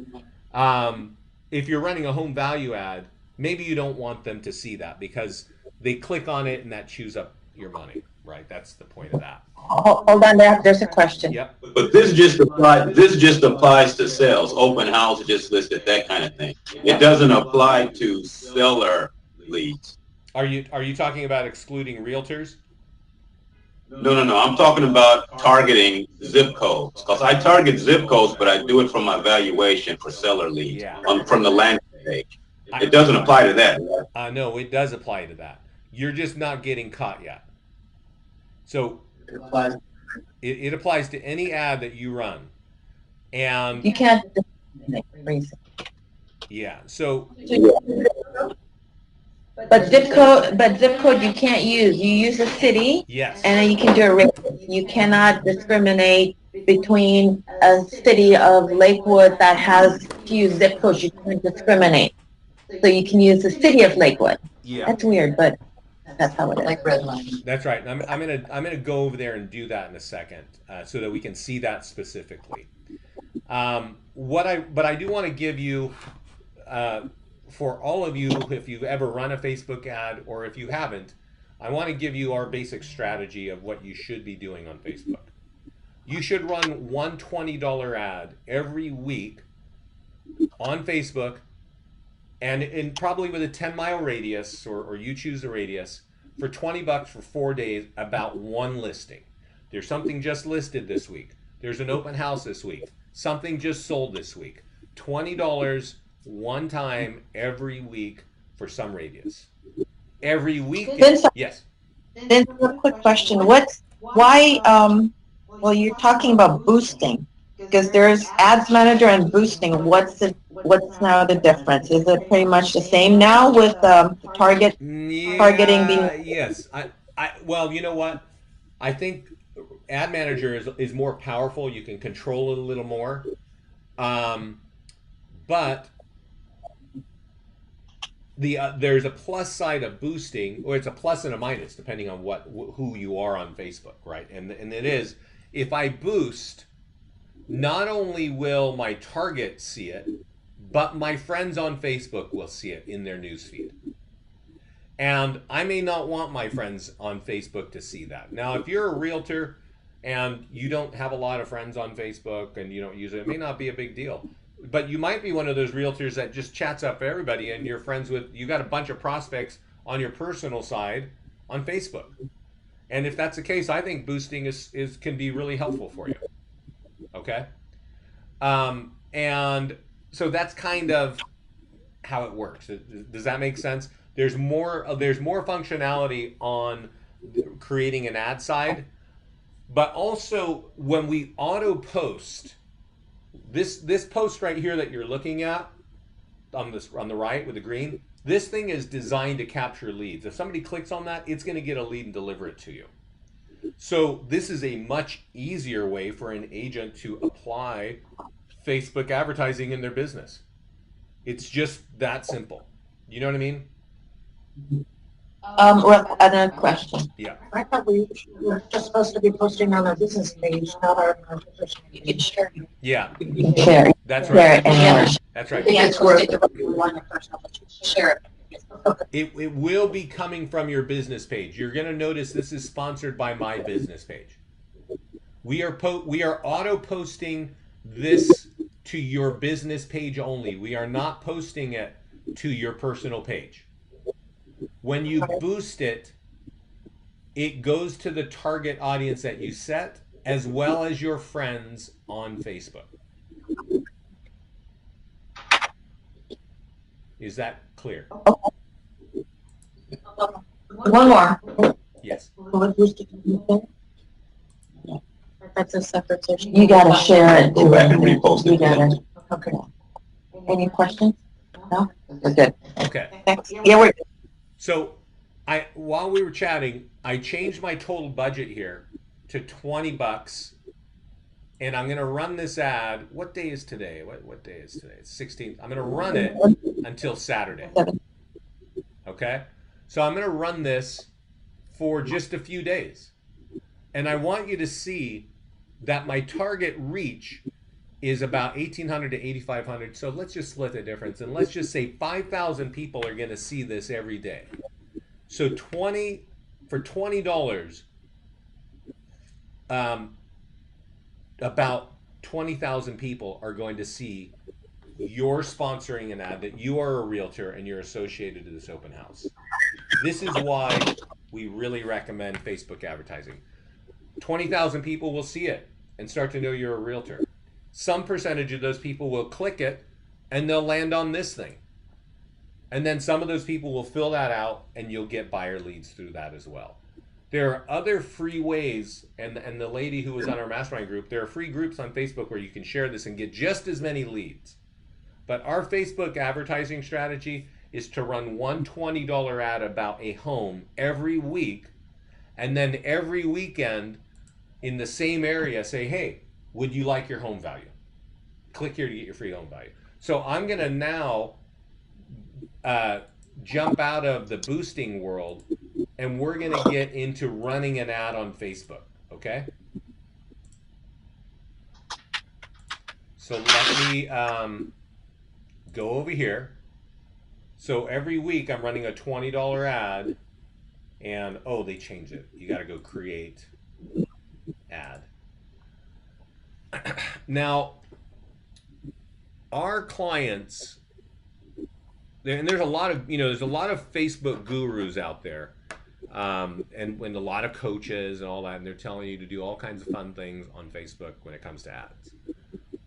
If you're running a home value ad, maybe you don't want them to see that because they click on it and that chews up your money, right? That's the point of that. Hold on, there's a question. Yep. But this just applies to sales, open house, just listed, that kind of thing. It doesn't apply to seller leads. Are you talking about excluding realtors? No. I'm talking about targeting zip codes. Because I target zip codes, but I do it from my valuation for seller leads from the landing page. It doesn't apply to that. No, it does apply to that. You're just not getting caught yet. So it applies to any ad that you run. And you can't. Yeah. So. But zip code you can't use. You use a city. Yes. And then you can do a radius. You cannot discriminate between a city of Lakewood that has few zip codes. You can't discriminate. So you can use the city of Lakewood. Yeah. That's weird, but that's how it is. Like redlining. That's right. I'm gonna go over there and do that in a second, so that we can see that specifically. But I do want to give you, for all of you, if you've ever run a Facebook ad or if you haven't, I want to give you our basic strategy of what you should be doing on Facebook. You should run one $20 ad every week on Facebook, and probably with a 10-mile radius, or you choose a radius, for $20 for 4 days about one listing. There's something just listed this week. There's an open house this week. Something just sold this week. $20 one time every week for some radius. Every week. Yes. Then a quick question. Why, well, you're talking about boosting, because there's ads manager and boosting. What's now the difference? Is it pretty much the same now with targeting being? Yes. Well, you know what? I think ad manager is more powerful. You can control it a little more. But there's a plus side of boosting, or it's a plus and a minus depending on who you are on Facebook, right? And it is, if I boost, not only will my target see it, but my friends on Facebook will see it in their newsfeed. And I may not want my friends on Facebook to see that. Now, if you're a realtor and you don't have a lot of friends on Facebook and you don't use it, it may not be a big deal. But you might be one of those realtors that just chats up everybody and you're friends with, you got a bunch of prospects on your personal side on Facebook. And if that's the case, I think boosting can be really helpful for you. Okay? And so that's kind of how it works. Does that make sense? There's more functionality on creating an ad side, but also when we auto post, this post right here that you're looking at on the right with the green, this thing is designed to capture leads. If somebody clicks on that, it's going to get a lead and deliver it to you. So this is a much easier way for an agent to apply Facebook advertising in their business. It's just that simple. You know what I mean? Well, another question. Yeah. I thought we were just supposed to be posting on our business page, not our personal page. Yeah. Share. That's right. That's right. Yeah, it's worth it. Share it. It will be coming from your business page. You're going to notice this is sponsored by my business page. We are auto posting this to your business page only. We are not posting it to your personal page. When you boost it, it goes to the target audience that you set, as well as your friends on Facebook. Is that clear? One more. Yes. That's a separate session. You gotta share it. Go back and repost it. You gotta. Okay. Any questions? No? We're good. Okay. Thanks. Yeah, we're good. So, while we were chatting, I changed my total budget here to $20, and I'm going to run this ad. What day is today? What day is today? It's 16th. I'm going to run it until Saturday. Okay? So I'm going to run this for just a few days. And I want you to see that my target reach is about 1,800 to 8,500. So let's just split the difference. And let's just say 5,000 people are going to see this every day. So for $20, about 20,000 people are going to see you're sponsoring an ad, that you are a realtor and you're associated to this open house. This is why we really recommend Facebook advertising. 20,000 people will see it and start to know you're a realtor. Some percentage of those people will click it and they'll land on this thing. And then some of those people will fill that out and you'll get buyer leads through that as well. There are other free ways, and the lady who was on our mastermind group, there are free groups on Facebook where you can share this and get just as many leads. But our Facebook advertising strategy is to run one $20 ad about a home every week, and then every weekend in the same area say, hey, would you like your home value? Click here to get your free home value. So I'm going to now jump out of the boosting world, and we're going to get into running an ad on Facebook, okay? So let me go over here. So every week I'm running a $20 ad, and oh, they changed it. You got to go create ad. Now, our clients, and there's a lot of, there's a lot of Facebook gurus out there, and a lot of coaches and all that, and they're telling you to do all kinds of fun things on Facebook when it comes to ads.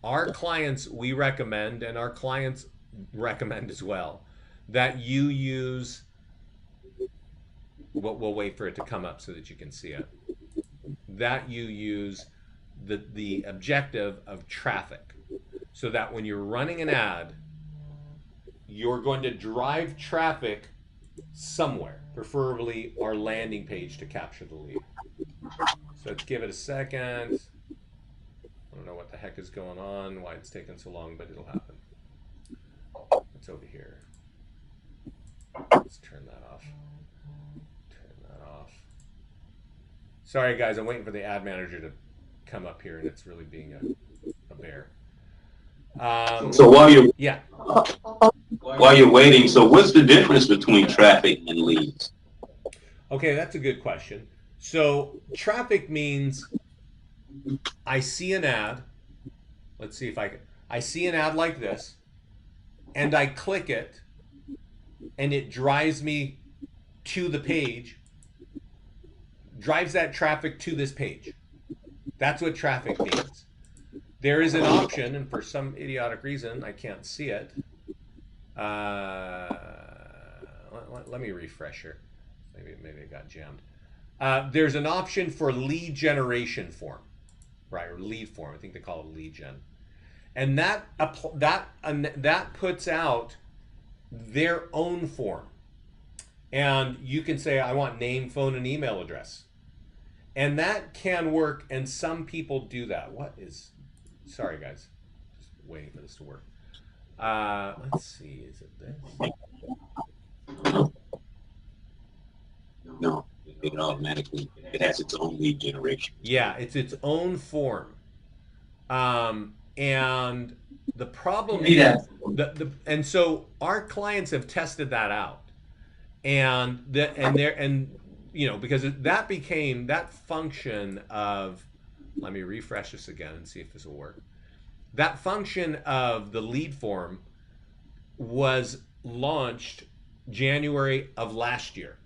Our clients, we recommend, and our clients recommend as well, that you use, we'll wait for it to come up so that you can see it, that you use the objective of traffic, so that when you're running an ad, you're going to drive traffic somewhere, preferably our landing page to capture the lead. So let's give it a second. I don't know what the heck is going on, why it's taking so long, but it'll happen. It's over here. Let's turn that off. Turn that off. Sorry guys, I'm waiting for the ad manager to come up here, and it's really being a bear. So while you're waiting, so what's the difference between traffic and leads? Okay, that's a good question. So traffic means I see an ad. Let's see if I see an ad like this, and I click it, and it drives me to the page, drives that traffic to this page. That's what traffic means. There is an option, and for some idiotic reason, I can't see it. Let me refresh here. Maybe it got jammed. There's an option for lead generation form, right? Or lead form. I think they call it lead gen. And that puts out their own form. And you can say, I want name, phone, and email address. And that can work, and some people do that. Sorry guys, just waiting for this to work. Let's see, is it this? No, it automatically, it has its own lead generation. Yeah, it's its own form. And the problem is, and so our clients have tested that out, because that became that function of, let me refresh this again and see if this will work. That function of the lead form was launched January of last year.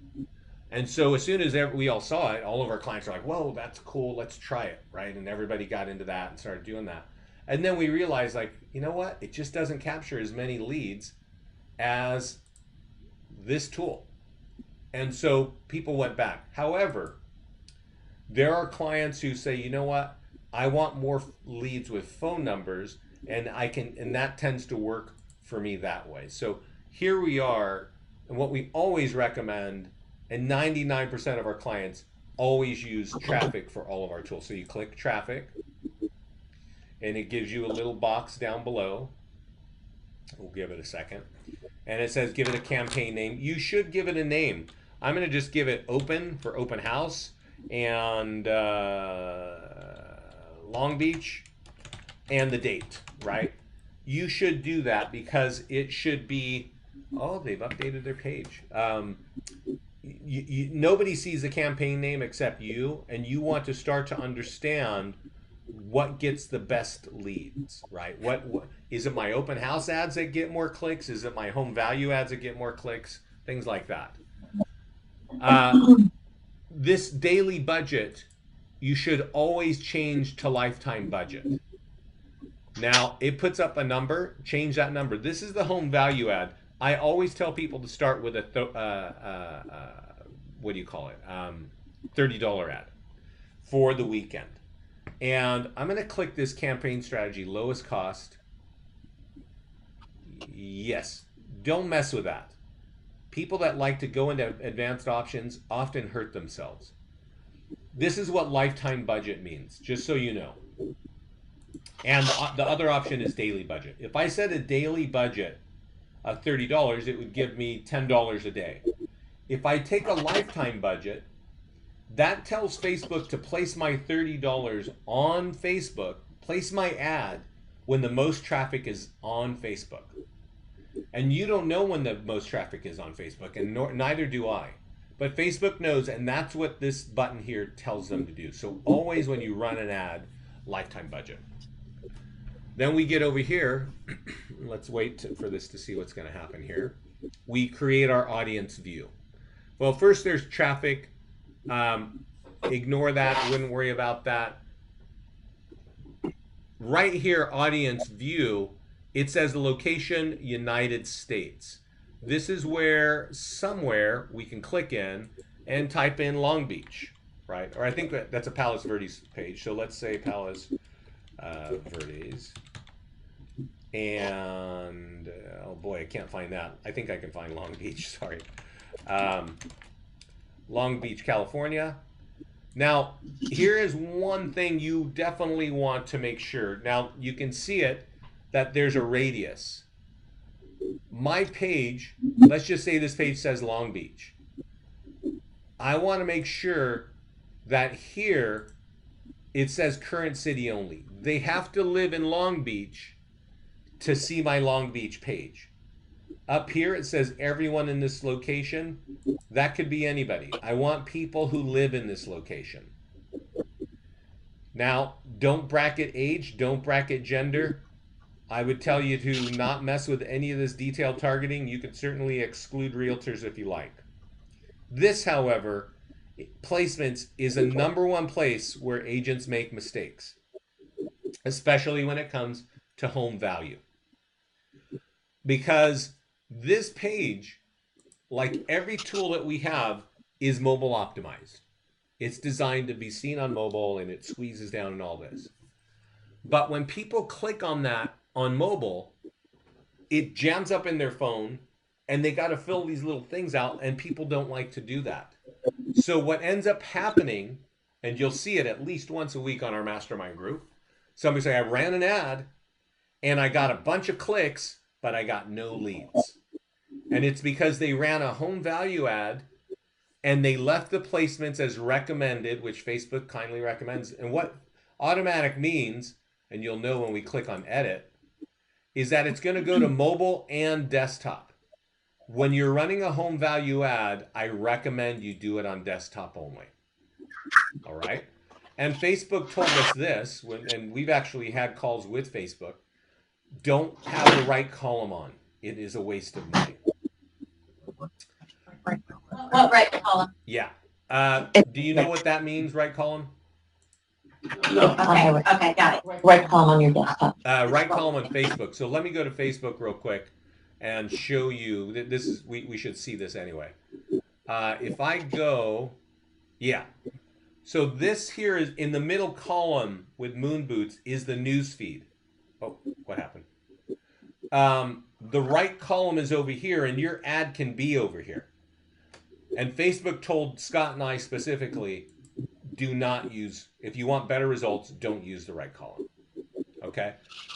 And so as soon as we all saw it, all of our clients were like, whoa, that's cool, let's try it, right? And everybody got into that and started doing that. And then we realized, like, you know what? It just doesn't capture as many leads as this tool. And so people went back. However, there are clients who say, you know what? I want more leads with phone numbers, and that tends to work for me that way. So here we are, and what we always recommend, and 99% of our clients always use traffic for all of our tools. So you click traffic, and it gives you a little box down below. We'll give it a second. And it says give it a campaign name. You should give it a name. I'm going to just give it open for open house, and Long Beach, and the date, right? You should do that because it should be, oh, they've updated their page. nobody sees the campaign name except you, and you want to start to understand what gets the best leads, right? What is it? My open house ads that get more clicks? Is it my home value ads that get more clicks? Things like that. This daily budget, you should always change to lifetime budget. Now it puts up a number. Change that number. This is the home value ad. I always tell people to start with a what do you call it? $30 ad for the weekend. And I'm going to click this campaign strategy, lowest cost. Yes, don't mess with that. People that like to go into advanced options often hurt themselves. This is what lifetime budget means, just so you know. And the other option is daily budget. If I set a daily budget of $30, it would give me $10 a day. If I take a lifetime budget, that tells Facebook to place my $30 on Facebook, place my ad when the most traffic is on Facebook. And you don't know when the most traffic is on Facebook, and neither do I. But Facebook knows, and that's what this button here tells them to do. So always when you run an ad, lifetime budget. Then we get over here. Let's wait for this to see what's going to happen here. We create our audience view. Well, first there's traffic. Ignore that. Wouldn't worry about that. Right here, audience view, it says the location, United States. This is where somewhere we can click in and type in Long Beach, right? Or I think that's a Palos Verdes page. So let's say Palos Verdes. And, oh boy, I can't find that. I think I can find Long Beach, sorry. Long Beach, California. Now, here is one thing you definitely want to make sure. Now, you can see it, that there's a radius. My page, let's just say this page says Long Beach. I want to make sure that here it says current city only. They have to live in Long Beach to see my Long Beach page. Up here it says everyone in this location. That could be anybody. I want people who live in this location. Now, don't bracket age, don't bracket gender. I would tell you to not mess with any of this detailed targeting. You can certainly exclude realtors if you like. This, however, placements is a #1 place where agents make mistakes, especially when it comes to home value. Because this page, like every tool that we have, is mobile optimized. It's designed to be seen on mobile, and it squeezes down and all this. But when people click on that on mobile, it jams up in their phone, and they got to fill these little things out, and people don't like to do that. So what ends up happening, and you'll see it at least once a week on our mastermind group, somebody say, I ran an ad, and I got a bunch of clicks, but I got no leads. And it's because they ran a home value ad and they left the placements as recommended, which Facebook kindly recommends. And what automatic means, and you'll know when we click on edit, is that it's going to go to mobile and desktop. When you're running a home value ad, I recommend you do it on desktop only. All right? And Facebook told us this, and we've actually had calls with Facebook. Don't have the right column on. It is a waste of money. What right column? Yeah. Do you know what that means, right column? No. Okay, got it. Right column on your desktop. Right column on Facebook. So let me go to Facebook real quick and show you. This is we should see this anyway. If I go, yeah. So this here is in the middle column with moon boots is the news feed. Oh, what happened? The right column is over here, and your ad can be over here. And Facebook told Scott and I specifically, do not use, if you want better results, don't use the right column. Okay?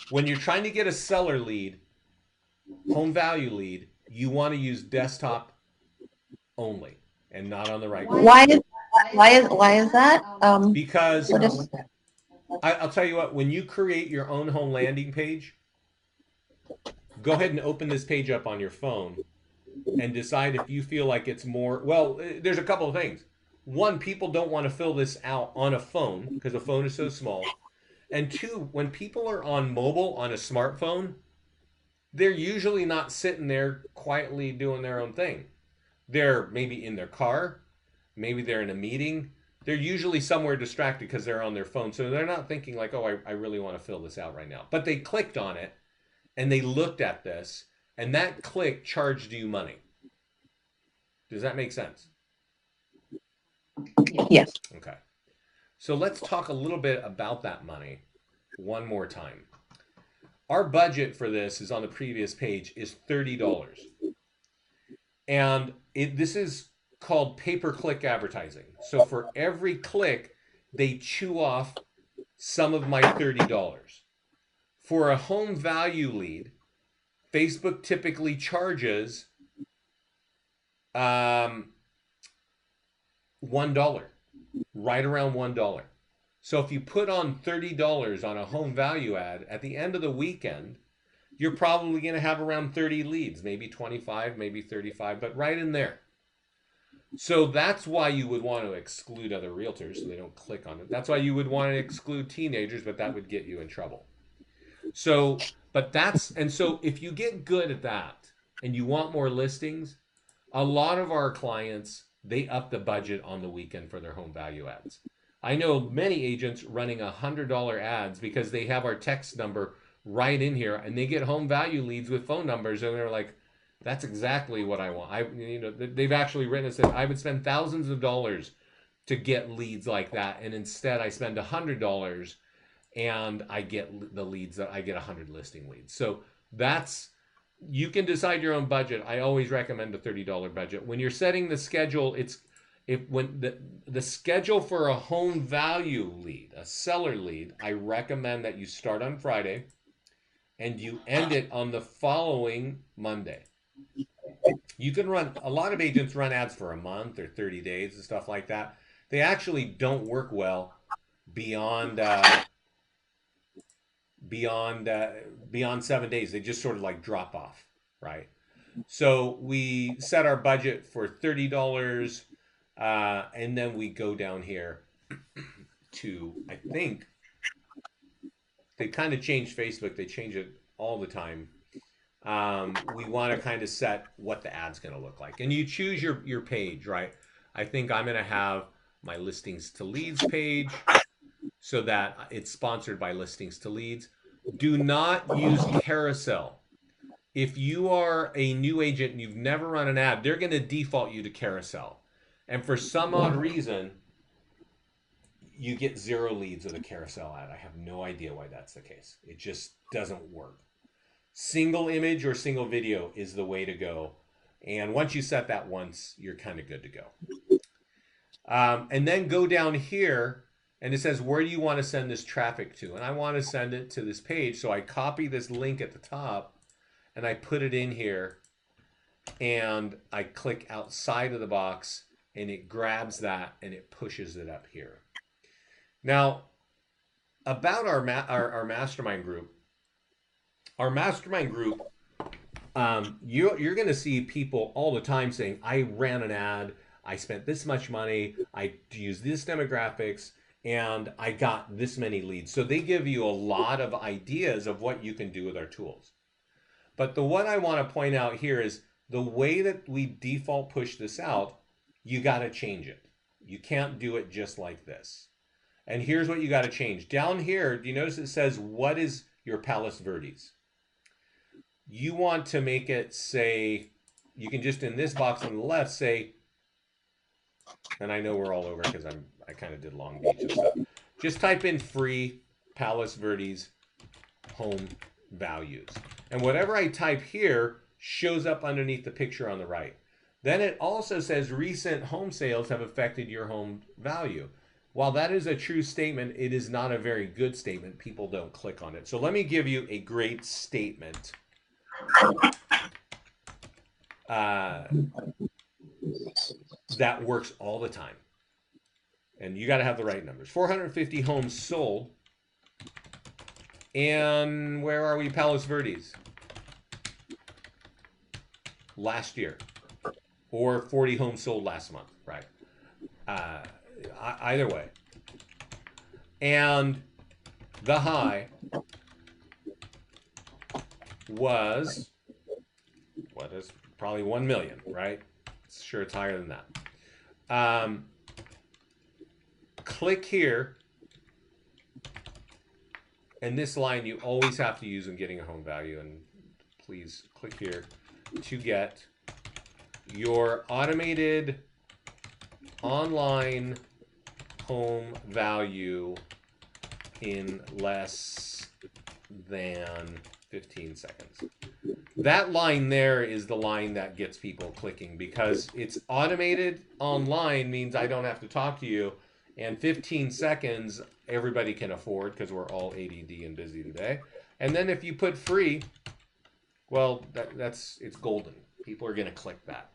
When you're trying to get a seller lead, home value lead, you want to use desktop only and not on the right column. Why is that? Because I'll tell you what, when you create your own home landing page, go ahead and open this page up on your phone. and decide if you feel like it's more. Well, there's a couple of things. One, people don't want to fill this out on a phone because the phone is so small. And two, when people are on mobile on a smartphone, they're usually not sitting there quietly doing their own thing. They're maybe in their car, maybe they're in a meeting. They're usually somewhere distracted because they're on their phone. So they're not thinking like, oh, I really want to fill this out right now. But they clicked on it and they looked at this, and that click charged you money. Does that make sense? Yes. Okay. So let's talk a little bit about that money one more time. Our budget for this is on the previous page is $30. And this is called pay-per-click advertising. So for every click, they chew off some of my $30. For a home value lead, Facebook typically charges $1, right around $1. So if you put on $30 on a home value ad, at the end of the weekend, you're probably going to have around 30 leads, maybe 25, maybe 35, but right in there. So that's why you would want to exclude other realtors so they don't click on it. That's why you would want to exclude teenagers, but that would get you in trouble. So, so if you get good at that and you want more listings, a lot of our clients, they up the budget on the weekend for their home value ads. I know many agents running $100 ads because they have our text number right in here, and they get home value leads with phone numbers, and they're like, that's exactly what I want. They've actually written and said, I would spend thousands of dollars to get leads like that, and instead I spend $100 and I get the leads that I get 100 listing leads. So you can decide your own budget. I always recommend a $30 budget. When you're setting the schedule, when the schedule for a home value lead, a seller lead, I recommend that you start on Friday and you end it on the following Monday. You can a lot of agents run ads for a month or 30 days and stuff like that. They actually don't work well beyond 7 days. They just sort of like drop off, right? So we set our budget for $30, and then we go down here to, I think they kind of changed Facebook. They change it all the time. We want to kind of set what the ad's going to look like, and you choose your page, right? I think I'm going to have my listings to leads page so that it's sponsored by listings to leads. Do not use carousel. If you are a new agent and you've never run an ad, they're going to default you to carousel. And for some odd reason, you get 0 leads with a carousel ad. I have no idea why that's the case. It just doesn't work. Single image or single video is the way to go. And once you set that once, you're kind of good to go. And then go down here, and it says, where do you want to send this traffic to? And I want to send it to this page. So I copy this link at the top, and I put it in here, and I click outside of the box, and it grabs that, and it pushes it up here. Now, about our mastermind group, you're going to see people all the time saying, I ran an ad, I spent this much money, I used this demographics, and I got this many leads. So they give you a lot of ideas of what you can do with our tools. But the one I want to point out here is the way that we default push this out, you got to change it. You can't do it just like this. And here's what you got to change. Down here, do you notice it says, what is your Palos Verdes? You want to make it say, you can just in this box on the left say, and I know we're all over because I kind of did Long Beach and stuff. Just type in free Palos Verdes home values. And whatever I type here shows up underneath the picture on the right. Then it also says recent home sales have affected your home value. While that is a true statement, it is not a very good statement. People don't click on it. So let me give you a great statement. That works all the time. And you got to have the right numbers. 450 homes sold. And where are we? Palos Verdes. Last year. or 40 homes sold last month, right? Either way. And the high was, what is probably 1 million, right? Sure, it's higher than that. Click here, and this line you always have to use when getting a home value, and please click here to get your automated online home value in less than 15 seconds. That line there is the line that gets people clicking, because it's automated online, means I don't have to talk to you, and 15 seconds everybody can afford because we're all ADD and busy today. And then if you put free, well, it's golden. People are going to click that.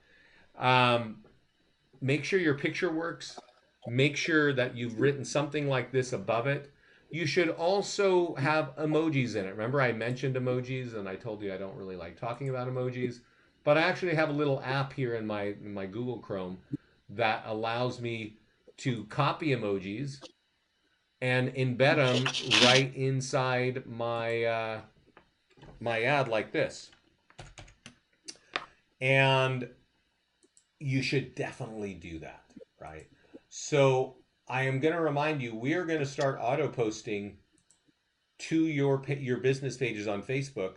Make sure your picture works. Make sure that you've written something like this above it. You should also have emojis in it. Remember, I mentioned emojis, and I told you I don't really like talking about emojis. But I actually have a little app here in my Google Chrome that allows me to copy emojis and embed them right inside my my ad like this. And you should definitely do that, right? So I am going to remind you, we are going to start auto posting to your business pages on Facebook,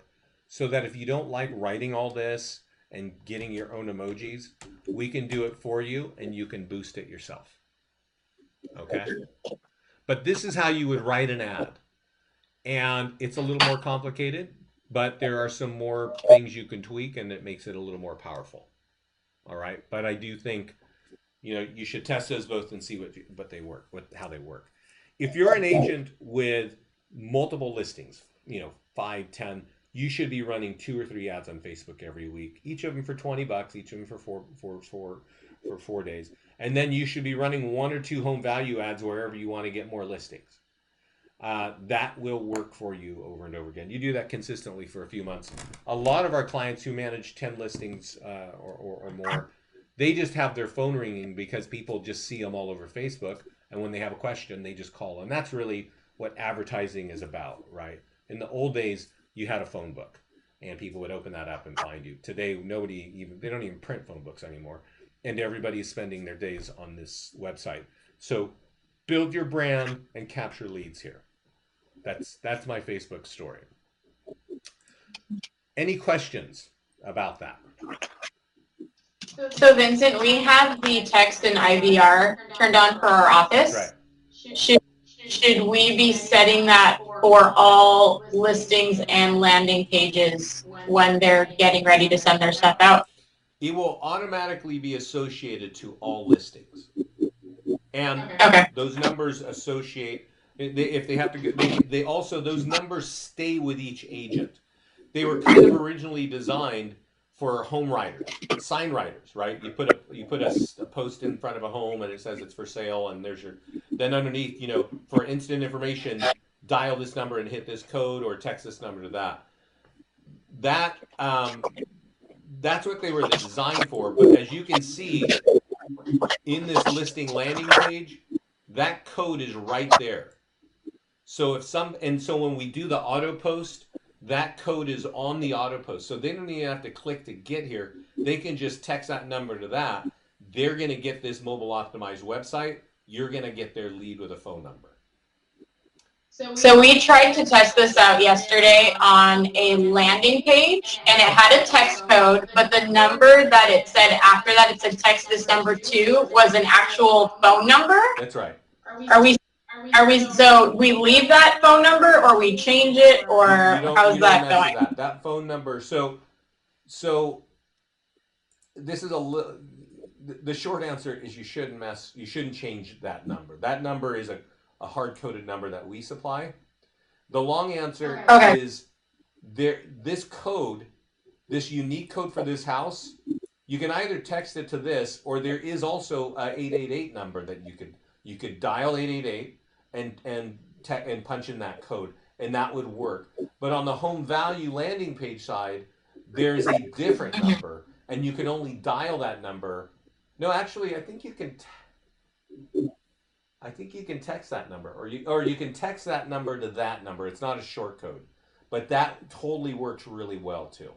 so that if you don't like writing all this and getting your own emojis, we can do it for you and you can boost it yourself. Okay? But this is how you would write an ad. And it's a little more complicated, but there are some more things you can tweak, and it makes it a little more powerful. All right? But I do think, you should test those both and see how they work. If you're an agent with multiple listings, 5, 10, you should be running 2 or 3 ads on Facebook every week. Each of them for $20, each of them for 4 days. And then you should be running 1 or 2 home value ads wherever you want to get more listings. That will work for you over and over again. You do that consistently for a few months. A lot of our clients who manage 10 listings or more, they just have their phone ringing because people just see them all over Facebook. And when they have a question, they just call. And that's really what advertising is about, right? In the old days, you had a phone book and people would open that up and find you. Today, they don't even print phone books anymore. And everybody's spending their days on this website. So build your brand and capture leads here. That's my Facebook story. Any questions about that? So Vincent, we have the text and IVR turned on for our office. Right. Should we be setting that for all listings and landing pages when they're getting ready to send their stuff out? It will automatically be associated to all listings. And those numbers associate, if they have to, they also, those numbers stay with each agent. They were kind of originally designed for home writers, sign writers, right? You put a post in front of a home and it says it's for sale, and then underneath, for instant information, dial this number and hit this code or text this number to that. That's what they were designed for. But as you can see in this listing landing page, that code is right there. So when we do the auto post, that code is on the auto post. So they don't even have to click to get here. They can just text that number to that. They're going to get this mobile optimized website. You're going to get their lead with a phone number. So we tried to test this out yesterday on a landing page, and it had a text code, but the number that it said after that, it said text this number to, was an actual phone number. That's right. So we leave that phone number, or we change it, or how's that going? That phone number. So this is the short answer is you shouldn't change that number. That number is a hard-coded number that we supply. The long answer is this code, this unique code for this house, you can either text it to this, or there is also a 888 number that you could dial 888 and punch in that code, and that would work. But on the home value landing page side, there's a different number, and you can only dial that number. No, actually, I think you can. I think you can text that number, or you can text that number to that number. It's not a short code, but that totally works really well too.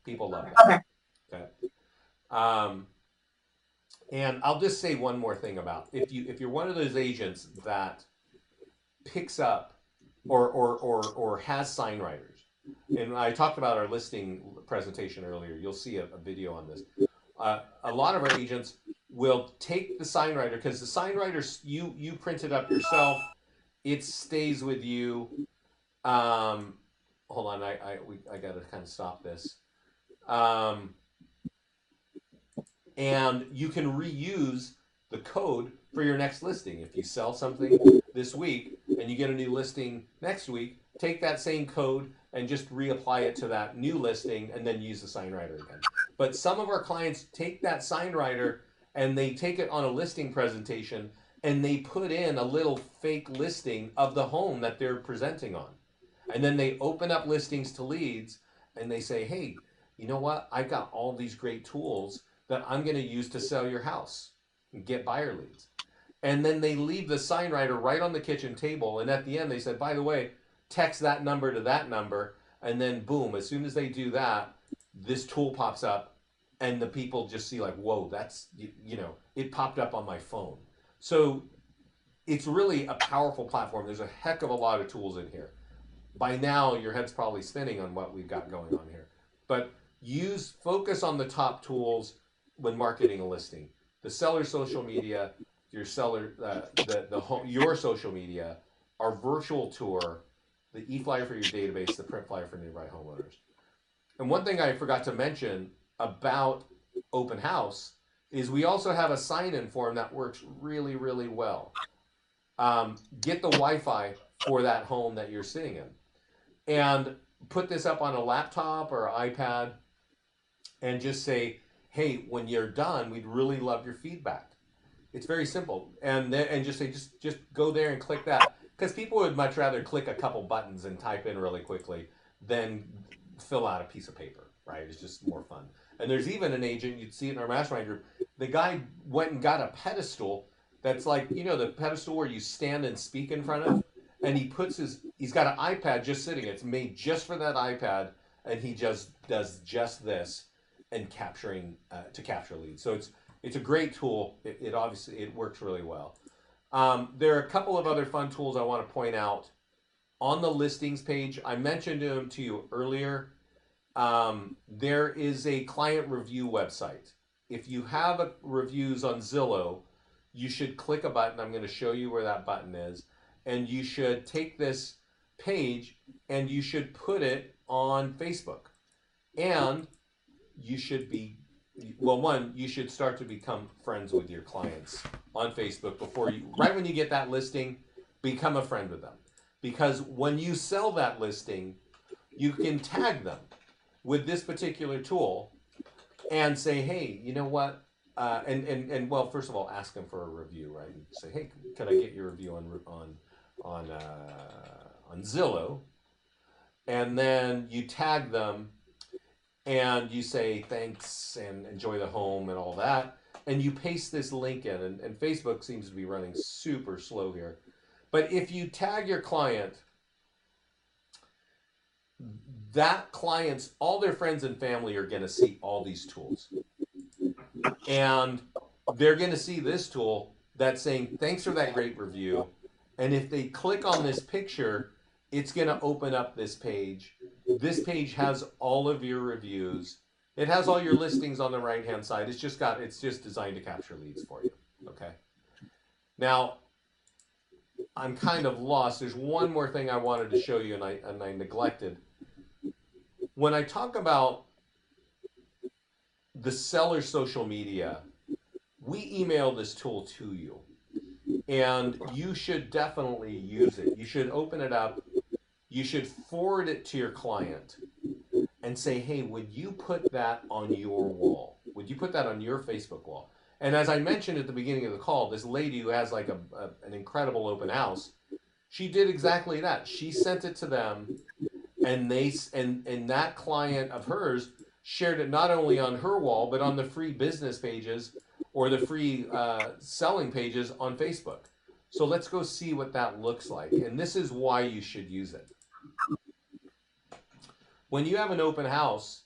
People love that. Okay. Um, and I'll just say one more thing about if you're one of those agents that picks up or has sign writers, and I talked about our listing presentation earlier. You'll see a video on this. A lot of our agents will take the sign writer because the sign writer you print it up yourself. It stays with you. Hold on, I got to kind of stop this. And you can reuse the code for your next listing. If you sell something this week and you get a new listing next week, take that same code and just reapply it to that new listing and then use the sign writer again. But some of our clients take that sign writer and they take it on a listing presentation and they put in a little fake listing of the home that they're presenting on. And then they open up listings to leads and they say, hey, you know what? I've got all these great tools that I'm going to use to sell your house and get buyer leads. And then they leave the sign writer right on the kitchen table. And at the end, they said, by the way, text that number to that number. And then boom, as soon as they do that, this tool pops up and the people just see like, whoa, that's, it popped up on my phone. So it's really a powerful platform. There's a heck of a lot of tools in here. By now, your head's probably spinning on what we've got going on here. But focus on the top tools when marketing a listing. The seller social media, your seller, your social media, our virtual tour, the e-flyer for your database, the print flyer for nearby homeowners. And one thing I forgot to mention about Open House is we also have a sign-in form that works really, really well. Get the Wi-Fi for that home that you're sitting in. And put this up on a laptop or iPad and just say, hey, when you're done, we'd really love your feedback. It's very simple. And just say, just go there and click that. Because people would much rather click a couple buttons and type in really quickly than fill out a piece of paper, right? It's just more fun. And there's even an agent, you'd see it in our mastermind group, the guy went and got a pedestal that's like, the pedestal where you stand and speak in front of, and he's got an iPad just sitting, it's made just for that iPad, and he just does just this and to capture leads. So it's a great tool. It obviously works really well. There are a couple of other fun tools I want to point out on the listings page. I mentioned them to you earlier. There is a client review website. If you have reviews on Zillow, you should click a button. I'm going to show you where that button is. And you should take this page and you should put it on Facebook. And you should you should start to become friends with your clients on Facebook right when you get that listing, become a friend with them. Because when you sell that listing, you can tag them with this particular tool and say, hey, you know what? Well, first of all, ask them for a review, right? And say, hey, could I get your review on Zillow? And then you tag them and you say thanks and enjoy the home and all that, and you paste this link in, and Facebook seems to be running super slow here. But if you tag your client, that client's, all their friends and family are going to see all these tools. And they're going to see this tool that's saying, thanks for that great review. And if they click on this picture, it's going to open up this page. This page has all of your reviews. It has all your listings on the right-hand side. It's just designed to capture leads for you. Okay. Now, I'm kind of lost. There's one more thing I wanted to show you, and I neglected. When I talk about the seller social media, we email this tool to you, and you should definitely use it. You should open it up. You should forward it to your client and say, hey, would you put that on your wall? Would you put that on your Facebook wall? And as I mentioned at the beginning of the call, this lady who has like an incredible open house, she did exactly that. She sent it to them, and that client of hers, shared it not only on her wall, but on the free business pages or the free selling pages on Facebook. So let's go see what that looks like. And this is why you should use it. When you have an open house,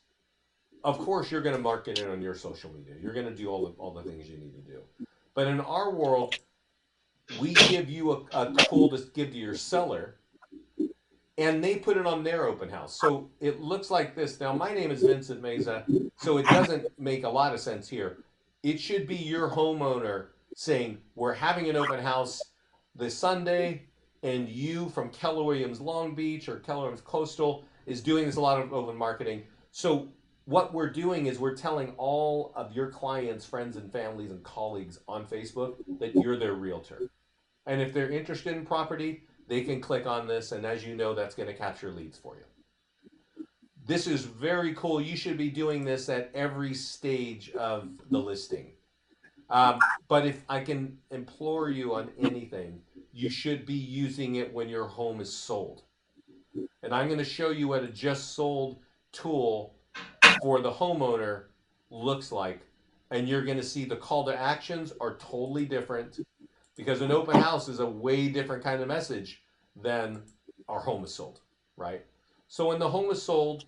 of course you're going to market it on your social media. You're going to do all the things you need to do. But in our world, we give you a tool to give to your seller, and they put it on their open house. So it looks like this. Now, my name is Vincent Meza, so it doesn't make a lot of sense here. It should be your homeowner saying, we're having an open house this Sunday, and you from Keller Williams Long Beach or Keller Williams Coastal is doing this a lot of open marketing. So what we're doing is we're telling all of your clients, friends and families and colleagues on Facebook that you're their realtor. And if they're interested in property, they can click on this, and as you know, that's going to capture leads for you. This is very cool. You should be doing this at every stage of the listing. But if I can implore you on anything, you should be using it when your home is sold. And I'm going to show you what a just sold tool for the homeowner looks like. And you're going to see the call to actions are totally different, because an open house is a way different kind of message than our home is sold, right? So when the home is sold,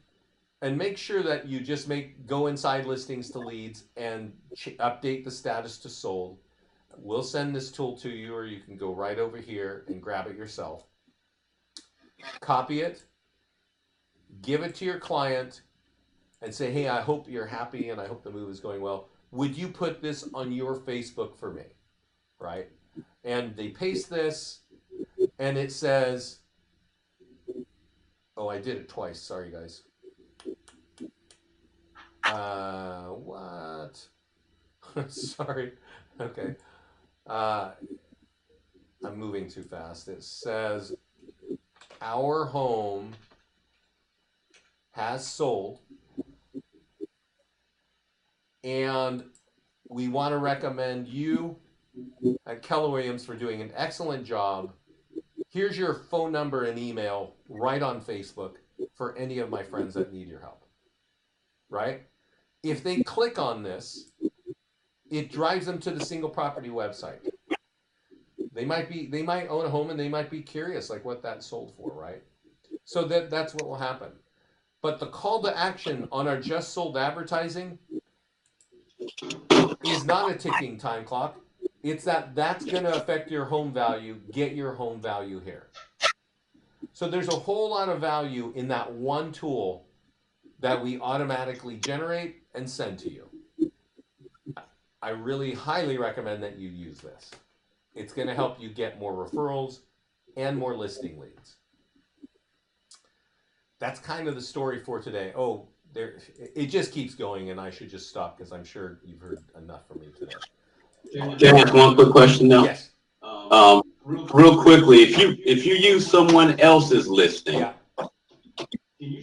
and make sure that you just go inside listings to leads and update the status to sold. We'll send this tool to you, or you can go right over here and grab it yourself. Copy it, give it to your client, and say, hey, I hope you're happy and I hope the move is going well. Would you put this on your Facebook for me, right? And they paste this, and it says, oh, I did it twice. Sorry, guys. What? Sorry. Okay. I'm moving too fast. It says, our home has sold, and we want to recommend you at Keller Williams for doing an excellent job. Here's your phone number and email right on Facebook for any of my friends that need your help, right? If they click on this, it drives them to the single property website. They might own a home, and they might be curious like what that sold for, right? So that's what will happen. But the call to action on our just sold advertising is not a ticking time clock. It's that's going to affect your home value. Get your home value here. So there's a whole lot of value in that one tool that we automatically generate and send to you. I really highly recommend that you use this. It's going to help you get more referrals and more listing leads. That's kind of the story for today. Oh, it just keeps going, and I should just stop because I'm sure you've heard enough from me today. Can I ask one quick question now? Yes. Real quickly, if you use someone else's listing, Yeah.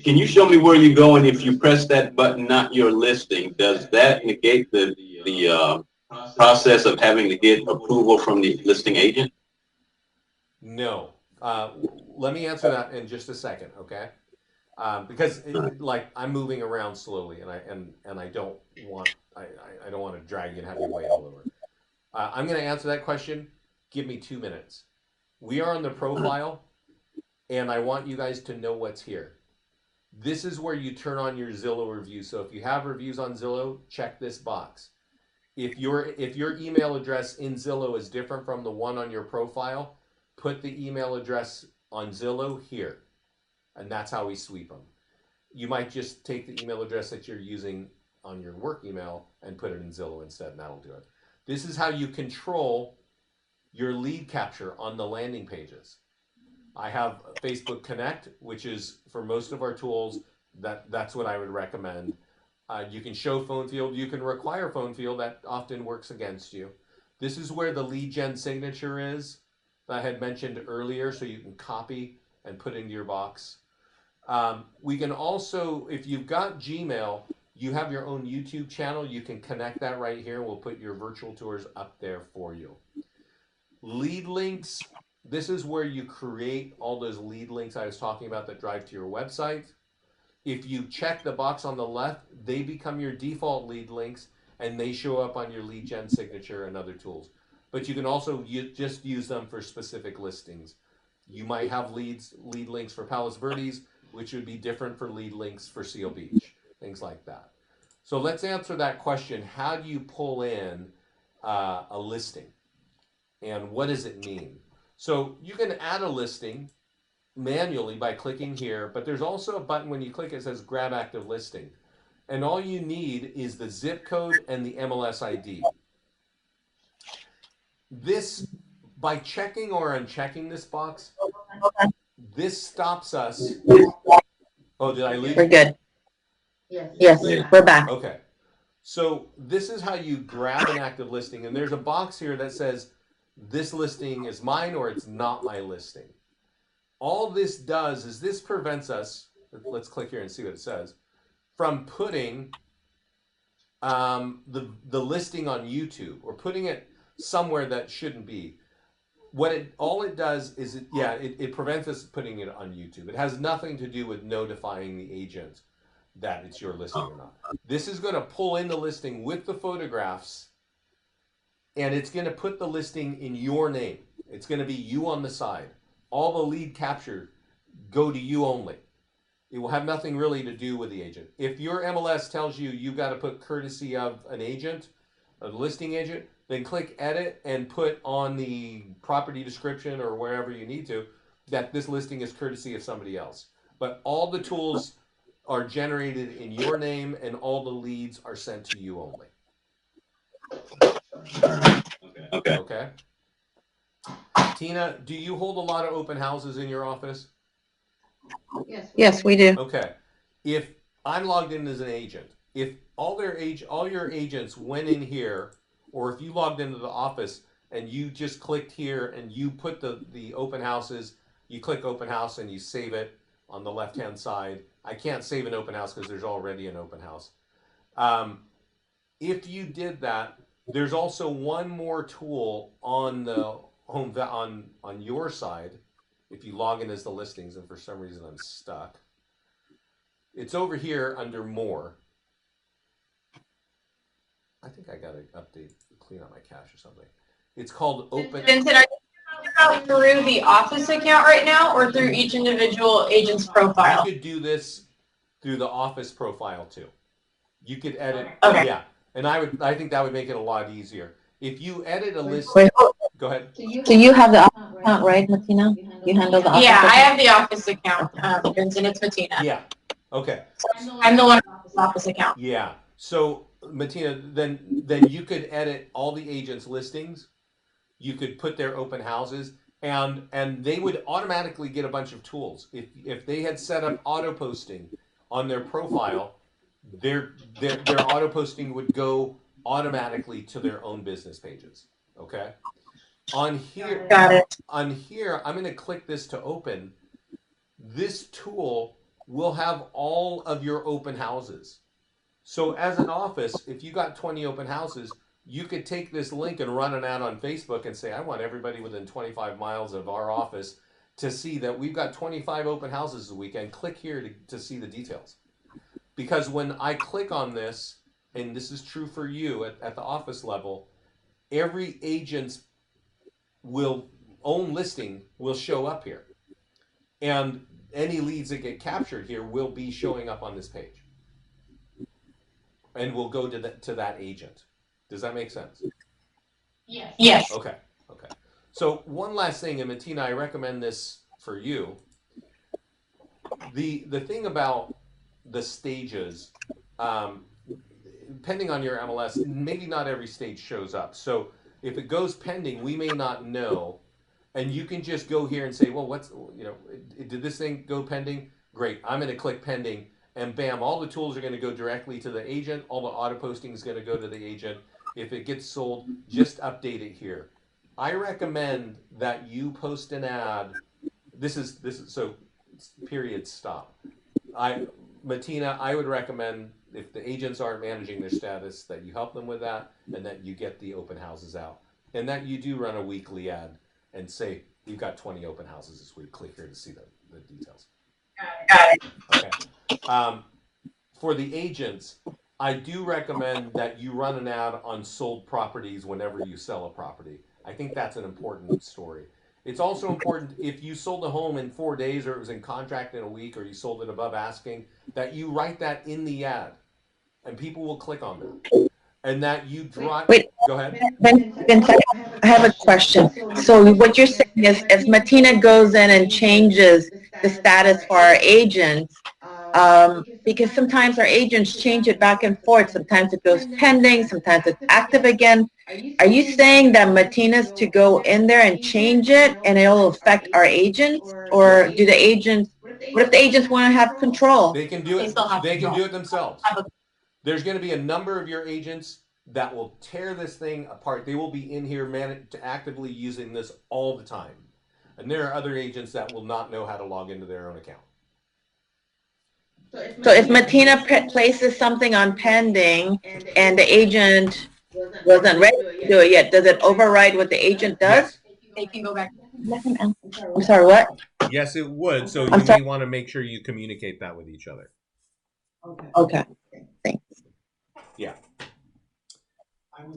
Can you show me where you go, and if you press that button, not your listing, does that negate the process of having to get approval from the listing agent? No. Let me answer that in just a second, okay? Because I'm moving around slowly, and I don't want to drag you and have you wait all over. I'm going to answer that question. Give me 2 minutes. We are on the profile, and I want you guys to know what's here. This is where you turn on your Zillow review. So if you have reviews on Zillow, check this box. If your email address in Zillow is different from the one on your profile, put the email address on Zillow here. And that's how we sweep them. You might just take the email address that you're using on your work email and put it in Zillow instead, and that'll do it. This is how you control your lead capture on the landing pages. I have Facebook Connect, which is for most of our tools, that's what I would recommend. You can show phone field, you can require phone field, that often works against you. This is where the lead gen signature is that I had mentioned earlier, so you can copy and put into your box. We can also, if you've got Gmail, you have your own YouTube channel, you can connect that right here. We'll put your virtual tours up there for you. Lead links, this is where you create all those lead links I was talking about that drive to your website. If you check the box on the left, they become your default lead links and they show up on your lead gen signature and other tools. But you can also just use them for specific listings. You might have lead links for Palos Verdes, which would be different for lead links for Seal Beach, things like that. So let's answer that question. How do you pull in a listing? And what does it mean? So you can add a listing manually by clicking here, but there's also a button when you click it says grab active listing. And all you need is the zip code and the MLS ID. This, by checking or unchecking this box, this stops us. Oh, did I lose? We're good. Yes, we're back. Okay. So this is how you grab an active listing, and there's a box here that says this listing is mine or it's not my listing. All this does is this prevents us, let's click here and see what it says, from putting the listing on YouTube or putting it somewhere that shouldn't be. All it does is it prevents us putting it on YouTube. It has nothing to do with notifying the agent that it's your listing or not. This is going to pull in the listing with the photographs, and it's going to put the listing in your name. It's going to be you on the side. All the lead capture go to you only. It will have nothing really to do with the agent. If your MLS tells you you've got to put courtesy of an agent, a listing agent, then click edit and put on the property description or wherever you need to that this listing is courtesy of somebody else. But all the tools are generated in your name and all the leads are sent to you only. Okay. Okay. Tina, do you hold a lot of open houses in your office? Yes, we do. Okay. If I'm logged in as an agent, if all your agents went in here, or if you logged into the office and you just clicked here and you put the open houses, you click open house and you save it on the left-hand side. I can't save an open house because there's already an open house. If you did that, there's also one more tool on the home on your side. If you log in as the listings, and for some reason I'm stuck, it's over here under more. I think I got to update, clean out my cache or something. It's called open. Vincent, are you talking about through the office account right now or through each individual agent's profile? You could do this through the office profile too. You could edit. Okay. Yeah, and I think that would make it a lot easier. If you edit a list, go ahead. So you have the office account, right, Martina? You handle the office Yeah, account? I have the office account, Vincent. It's Martina. Yeah. Okay. I'm the one with the office account. Yeah. So Martina, then you could edit all the agents' listings. You could put their open houses, and they would automatically get a bunch of tools. If they had set up auto posting on their profile, their auto posting would go automatically to their own business pages. Okay. On here, Got it. on here, I'm going to click this to open. This tool will have all of your open houses. So as an office, if you got 20 open houses, you could take this link and run an ad on Facebook and say, I want everybody within 25 miles of our office to see that we've got 25 open houses this weekend. Click here to see the details. Because when I click on this, and this is true for you at the office level, every agent's own listing will show up here. And any leads that get captured here will be showing up on this page. And will go to that agent. Does that make sense? Yes. Okay. So one last thing, and Martina, I recommend this for you. The thing about the stages, depending on your MLS, maybe not every stage shows up. So if it goes pending, we may not know. And you can just go here and say, well, did this thing go pending? Great, I'm going to click pending, and bam, all the tools are going to go directly to the agent. All the auto posting is going to go to the agent. If it gets sold, just update it here. I recommend that you post an ad. This is so period stop. Martina, I would recommend if the agents aren't managing their status that you help them with that, and that you get the open houses out, and that you do run a weekly ad and say, we've got 20 open houses this week. Click here to see the details. Got it. Okay. For the agents, I do recommend that you run an ad on sold properties whenever you sell a property. I think that's an important story. It's also important if you sold a home in 4 days or it was in contract in a week or you sold it above asking, that you write that in the ad and people will click on that. And that you drive. Wait, go ahead. Vincent, I have a question. So what you're saying is if Martina goes in and changes the status for our agents, because sometimes our agents change it back and forth. Sometimes it goes pending, sometimes it's active again. Are you saying that Martina's to go in there and change it and it'll affect our agents? Or do the agents, what if the agents want to have control? They can do They it. still have They can control. do it themselves. There's going to be a number of your agents that will tear this thing apart. They will be in here actively using this all the time. And there are other agents that will not know how to log into their own account. So if Martina places something on pending and the agent wasn't ready to do it yet, does it override what the agent does? Yes. They can go back. I'm sorry, what? Yes, it would. So I'm you sorry. may want to make sure you communicate that with each other. Okay, thanks. Yeah.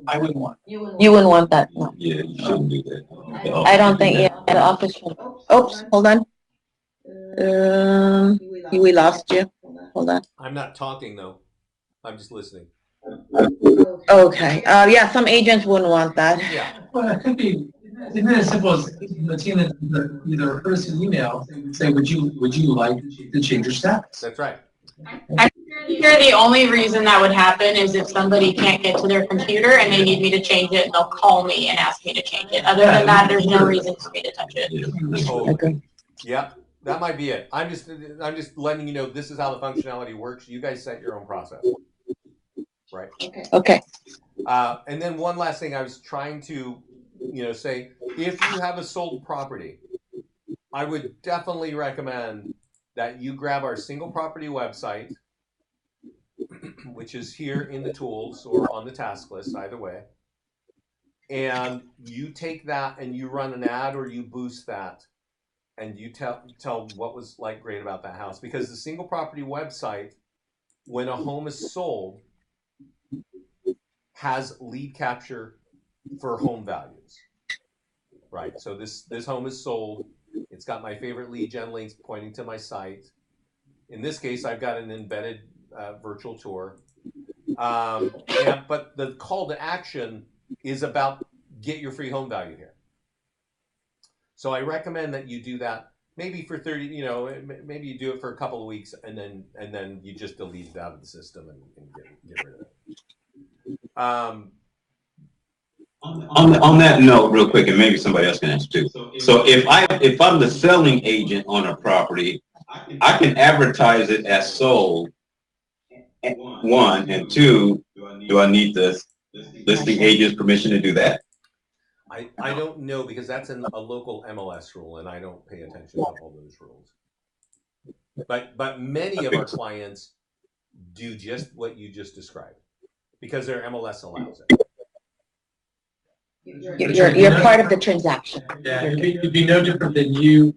I wouldn't want. You wouldn't want that, no. Yeah, you shouldn't do that. I don't think, yeah, the office should. Oops, hold on. We lost you. Hold on. I'm not talking though. I'm just listening. Okay, yeah, some agents wouldn't want that. Yeah. Well, it could be, isn't it as simple as Martina either first an email and say, would you like to change your status? That's right. I'm sure the only reason that would happen is if somebody can't get to their computer and they need me to change it, they'll call me and ask me to change it. Other than that, there's no reason for me to touch it. Totally. Yeah, that might be it. I'm just letting you know this is how the functionality works. You guys set your own process. Right. Okay. And then one last thing I was trying to, say, if you have a sold property, I would definitely recommend that you grab our single property website, which is here in the tools or on the task list, either way. And you take that and you run an ad or you boost that and you tell what was like great about that house. Because the single property website, when a home is sold, has lead capture for home values, right? So this home is sold. It's got my favorite lead gen links pointing to my site. In this case, I've got an embedded virtual tour. But the call to action is about get your free home value here. So I recommend that you do that maybe for 30, maybe you do it for a couple of weeks and then you just delete it out of the system and get rid of it. On that note, real quick, and maybe somebody else can answer too. So if I'm the selling agent on a property, I can advertise it as sold. One, and two, do I need the listing agent's permission to do that? I don't know because that's a local MLS rule, and I don't pay attention to all those rules. But many of our clients do just what you just described because their MLS allows it. You're part of the transaction. Yeah, it'd be no different than you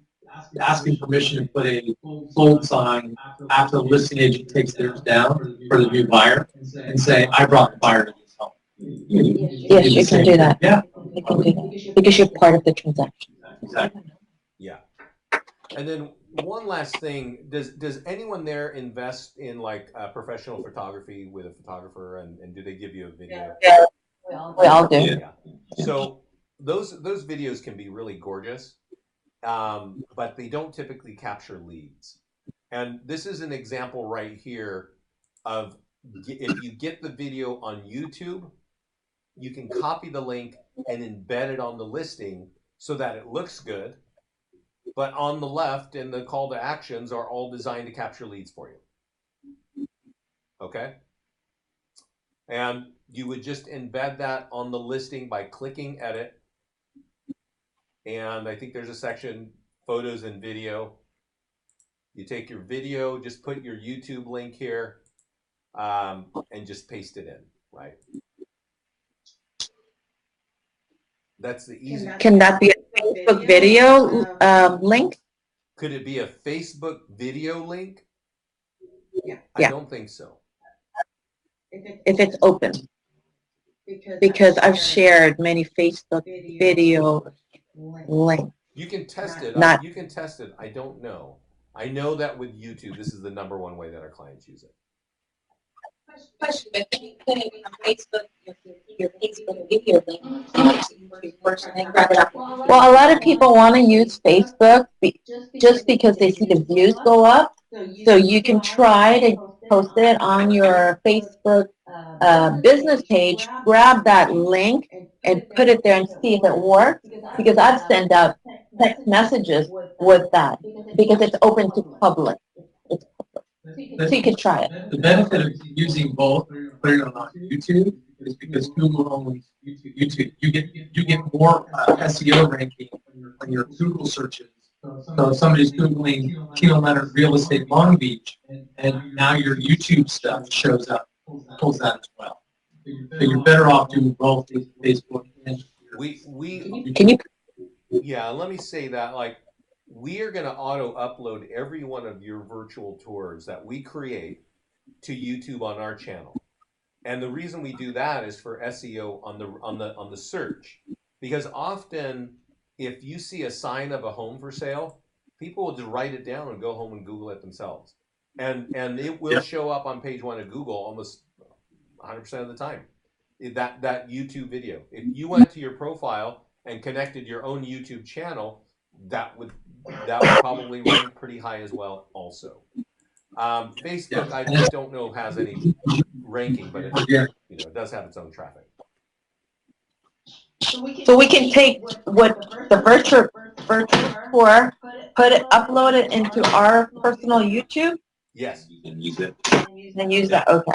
asking permission to put a sold sign after the listing agent takes theirs down for the new buyer and say, I brought the buyer to this home. Yes, you can do that. Yeah. You can do that because you're part of the transaction. Exactly. Yeah. And then one last thing, does anyone there invest in like professional photography with a photographer and do they give you a video? Yeah, we all do. Yeah. So those videos can be really gorgeous, but they don't typically capture leads. And this is an example right here of if you get the video on YouTube, you can copy the link and embed it on the listing so that it looks good. But on the left and the call to actions are all designed to capture leads for you. Okay? And you would just embed that on the listing by clicking edit. And I think there's a section photos and video. You take your video, just put your YouTube link here, and just paste it in, right? That's the easy. Can that be a Facebook video link? Could it be a Facebook video link? I don't think so. If it's open. Because I've shared many Facebook video links. You can test it. Not You can test it. I don't know. I know that with YouTube, this is the #1 way that our clients use it. Question, but can you put it on Facebook, your Facebook video link, first and then grab it up? Well, a lot of people want to use Facebook just because they see the views go up. So you can try to post it on your Facebook business page, grab that link and put it there and see if it works. Because I've sent out text messages with that because it's open to public. It's public. So you can try it. The benefit of using both, putting it on YouTube, is because Google owns YouTube. You get more SEO ranking on your Google searches. So if somebody's Googling Kilo Leonard Real Estate Long Beach, and now your YouTube stuff shows up, pulls that as well. So you're better off doing both Facebook and Can you? Yeah, let me say that, like, we are going to auto upload every one of your virtual tours that we create to YouTube on our channel. And the reason we do that is for SEO on the search. Because often if you see a sign of a home for sale, people will just write it down and go home and Google it themselves. And it will show up on page 1 of Google almost 100% of the time. That YouTube video. If you went to your profile and connected your own YouTube channel, that would probably rank pretty high as well also. Facebook, I don't know, has any ranking, but it does have its own traffic. So we can take what the virtual tour, upload it into our personal YouTube? Yes. And use it. And use that, okay.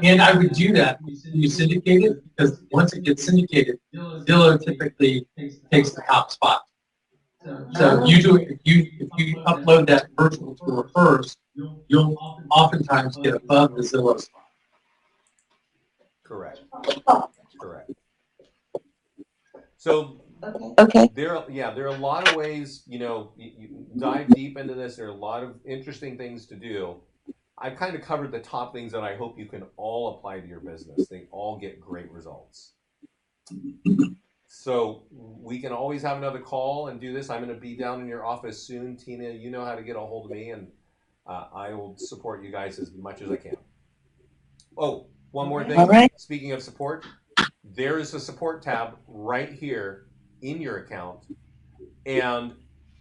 And I would do that when you syndicate it, because once it gets syndicated, Zillow typically takes the top spot. So if you upload that virtual tour first, you'll oftentimes get above the Zillow spot. Correct. Correct. So okay. There are a lot of ways, you dive deep into this. There are a lot of interesting things to do. I've kind of covered the top things that I hope you can all apply to your business. They all get great results. So we can always have another call and do this. I'm going to be down in your office soon. Tina, you know how to get a hold of me, and I will support you guys as much as I can. Oh, one more thing. All right. Speaking of support, there is a support tab right here in your account, and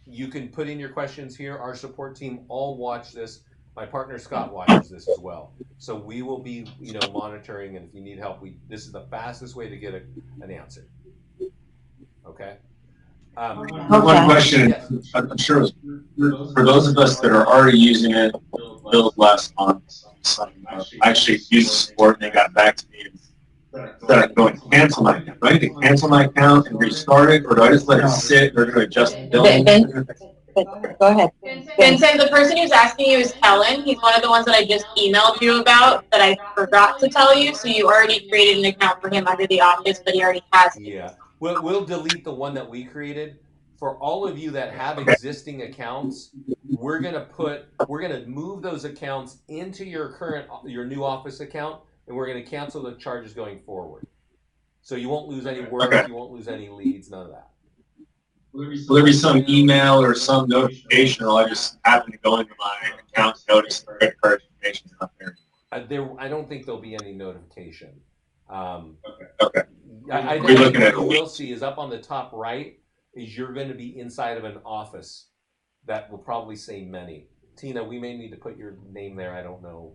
you can put in your questions here. Our support team all watch this. My partner Scott watches this as well. So we will be, monitoring, and if you need help, this is the fastest way to get an answer. Okay. One question, yes. I'm sure for those of us that are already using it, billed last month, I actually used the support and they got back to me and said I can go and cancel my account. Do I need to cancel my account and restart it, or do I just let it sit, or do I adjust the billing? Go ahead. Vincent, the person who's asking you is Kellen. He's one of the ones that I just emailed you about that I forgot to tell you. So you already created an account for him under the office, but he already has it. Yeah. We'll delete the one that we created. For all of you that have existing accounts, we're gonna move those accounts into your new office account, and we're gonna cancel the charges going forward. So you won't lose any work, you won't lose any leads, none of that. Will there be some email or some notification, or I just happen to go into my account and notice the credit card information is not there? I don't think there'll be any notification. Okay. I We're looking think at what you will see is up on the top right is you're going to be inside of an office that will probably say many. Tina, we may need to put your name there. I don't know.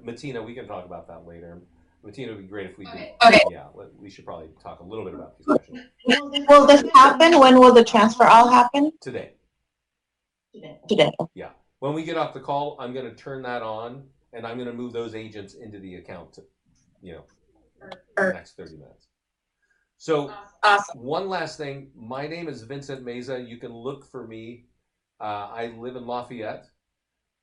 Matina, we can talk about that later. Matina, would be great if we do. Okay. Yeah, we should probably talk a little bit about these questions. Will this happen? When will the transfer all happen? Today. Today. Yeah. When we get off the call, I'm going to turn that on, and I'm going to move those agents into the account, the next 30 minutes. So one last thing. My name is Vincent Meza. You can look for me. I live in Lafayette,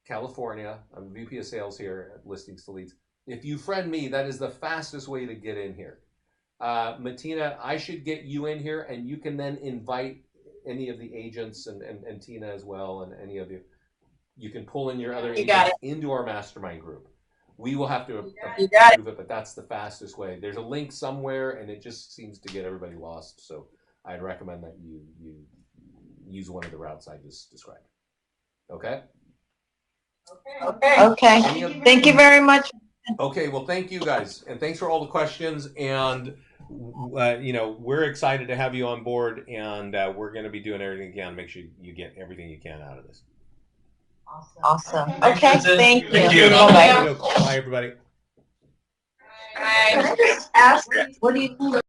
California. I'm VP of Sales here at Listings to Leads. If you friend me, that is the fastest way to get in here. Matina, I should get you in here, and you can then invite any of the agents and Tina as well, and any of you. You can pull in your other You got agents into our mastermind group. We will have to You got approve it, but that's the fastest way. There's a link somewhere, and it just seems to get everybody lost. So I'd recommend that you use one of the routes I just described. Okay? Okay. Thank you very much. Okay, well, thank you guys, and thanks for all the questions. And we're excited to have you on board, and we're going to be doing everything we can to make sure you get everything you can out of this. Awesome. Okay, thank you. Thank you. Bye-bye. Bye, everybody. Bye. Can I just ask, what do you